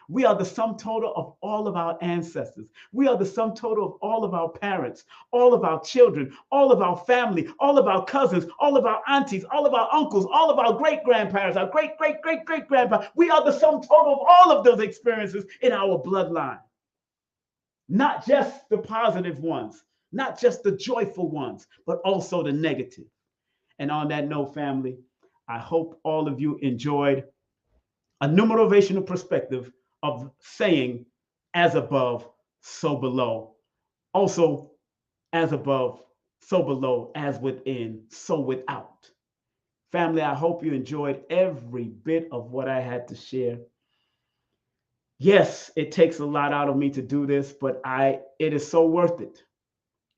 We are the sum total of all of our ancestors. We are the sum total of all of our parents, all of our children, all of our family, all of our cousins, all of our aunties, all of our uncles, all of our great-grandparents, our great-great-great-great-grandparents. We are the sum total of all of those experiences in our bloodline. Not just the positive ones, not just the joyful ones, but also the negative. And on that note, family, I hope all of you enjoyed a numerovational perspective of saying, as above, so below. Also, as above, so below, as within, so without. Family, I hope you enjoyed every bit of what I had to share. Yes, it takes a lot out of me to do this, but it is so worth it.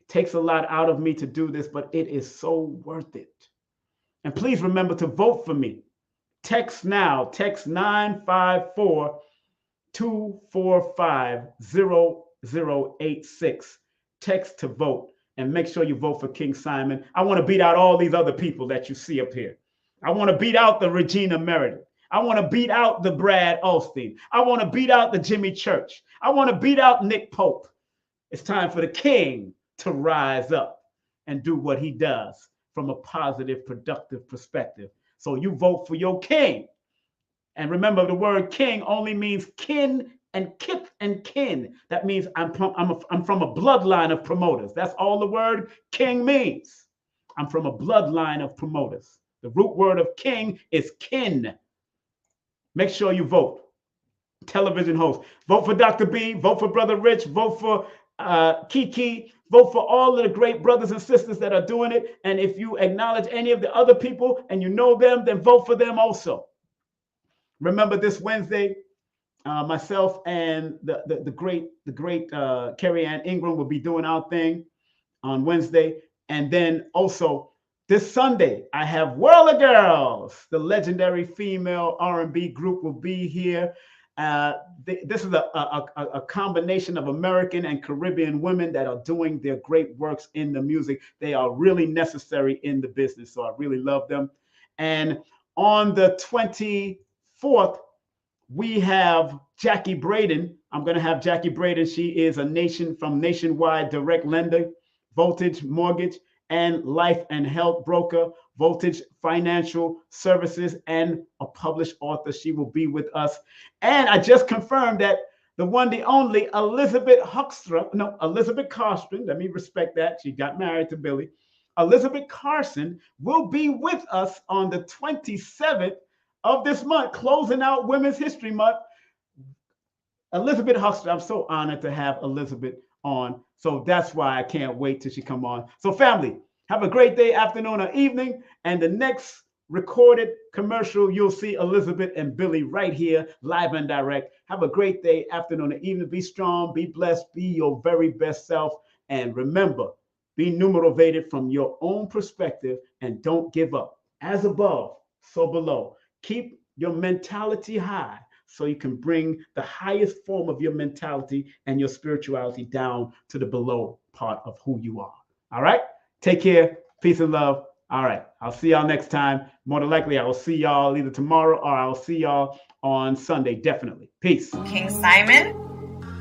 It takes a lot out of me to do this, but it is so worth it. And please remember to vote for me. Text now, text 954-245-0086. Text to vote, and make sure you vote for King Simon. I want to beat out all these other people that you see up here. I want to beat out the Regina Meredith. I want to beat out the Brad Osteen. I want to beat out the Jimmy Church. I want to beat out Nick Pope. It's time for the king to rise up. and do what he does from a positive, productive perspective. So you vote for your king. And remember, the word king only means kin and kith and kin. That means I'm from a bloodline of promoters. That's all the word king means. I'm from a bloodline of promoters. The root word of king is kin. Make sure you vote. Television host. Vote for Dr. B. Vote for Brother Rich. Vote for Kiki. Vote for all of the great brothers and sisters that are doing it. And if you acknowledge any of the other people and you know them, then vote for them also. Remember this Wednesday, myself and the great Carrie Ann Ingram will be doing our thing on Wednesday. And then also this Sunday, I have World of Girls, the legendary female R&B group will be here. This is a combination of American and Caribbean women that are doing their great works in the music. They are really necessary in the business, so I really love them. And on the 24th, we have Jackie Braden. I'm going to have Jackie Braden. She is a Nationwide Direct Lender, Voltage Mortgage, and Life and Health Broker, Voltage Financial Services, and a published author. She will be with us. And I just confirmed that the one, the only Elizabeth Carson, let me respect that. She got married to Billy. Elizabeth Carson will be with us on the 27th of this month, closing out Women's History Month. Elizabeth Huxter, I'm so honored to have Elizabeth on. So that's why I can't wait till she come on. So family, have a great day, afternoon, or evening. And the next recorded commercial, you'll see Elizabeth and Billy right here, live and direct. Have a great day, afternoon, or evening. Be strong, be blessed, be your very best self. And remember, be numerovated from your own perspective and don't give up. As above, so below. Keep your mentality high so you can bring the highest form of your mentality and your spirituality down to the below part of who you are. All right? Take care. Peace and love. All right. I'll see y'all next time. More than likely, I will see y'all either tomorrow or I'll see y'all on Sunday. Definitely. Peace. King Simon.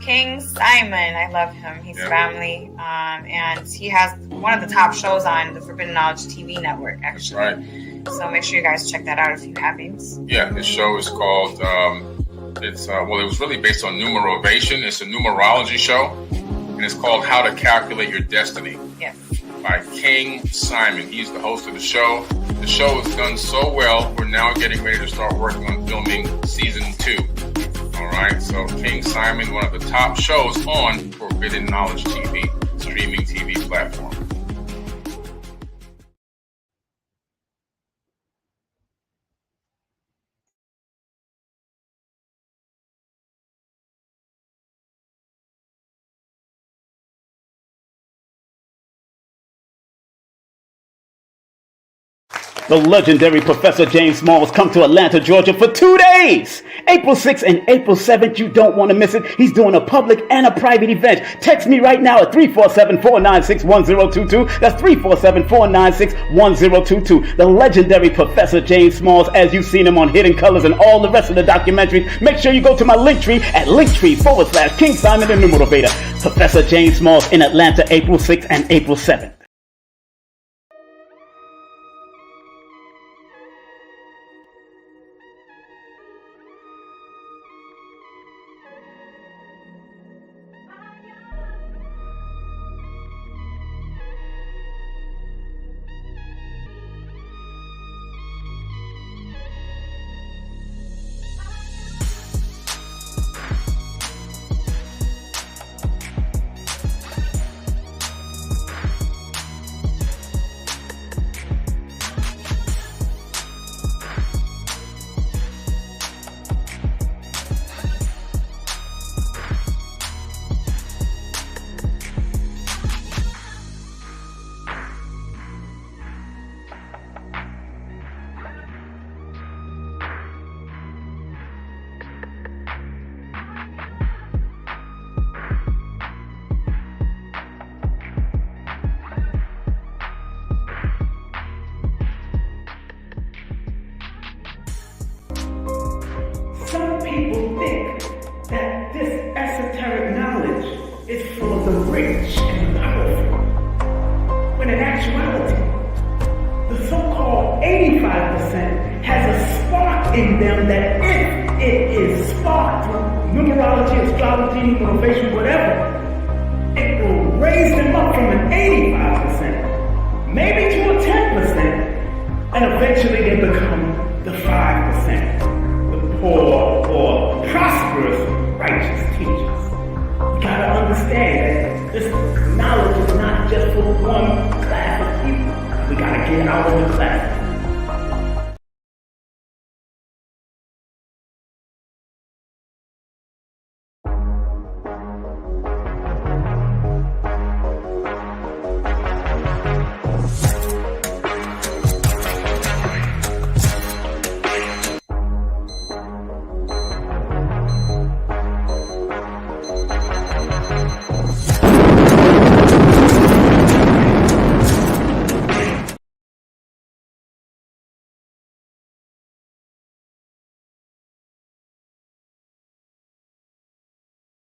I love him. He's family. And he has one of the top shows on the Forbidden Knowledge TV network, actually. That's right. So make sure you guys check that out if you haven't. Yeah, this show is called, it was really based on Numerovation. It's a numerology show, and it's called How to Calculate Your Destiny. Yes. By King Simon. He's the host of the show. The show has done so well, we're now getting ready to start working on filming season 2. All right, so King Simon, one of the top shows on Forbidden Knowledge TV, streaming TV platform. The legendary Professor James Smalls come to Atlanta, Georgia for 2 days. April 6th and April 7th. You don't want to miss it. He's doing a public and a private event. Text me right now at 347-496-1022. That's 347-496-1022. The legendary Professor James Smalls, as you've seen him on Hidden Colors and all the rest of the documentaries. Make sure you go to my Linktree at Linktree/King Simon the Numerovator. Professor James Smalls in Atlanta, April 6th and April 7th. Some people think that this esoteric knowledge is for the rich and powerful, when in actuality, the so-called 85% has a spark in them that if it is sparked through numerology, astrology, numerovation, whatever, it will raise them up from an 85%, maybe to a 10%, and eventually they become the 5%, the poor or prosperous righteous teachers. You gotta understand that this knowledge is not just for one class of people. We gotta get out of the class.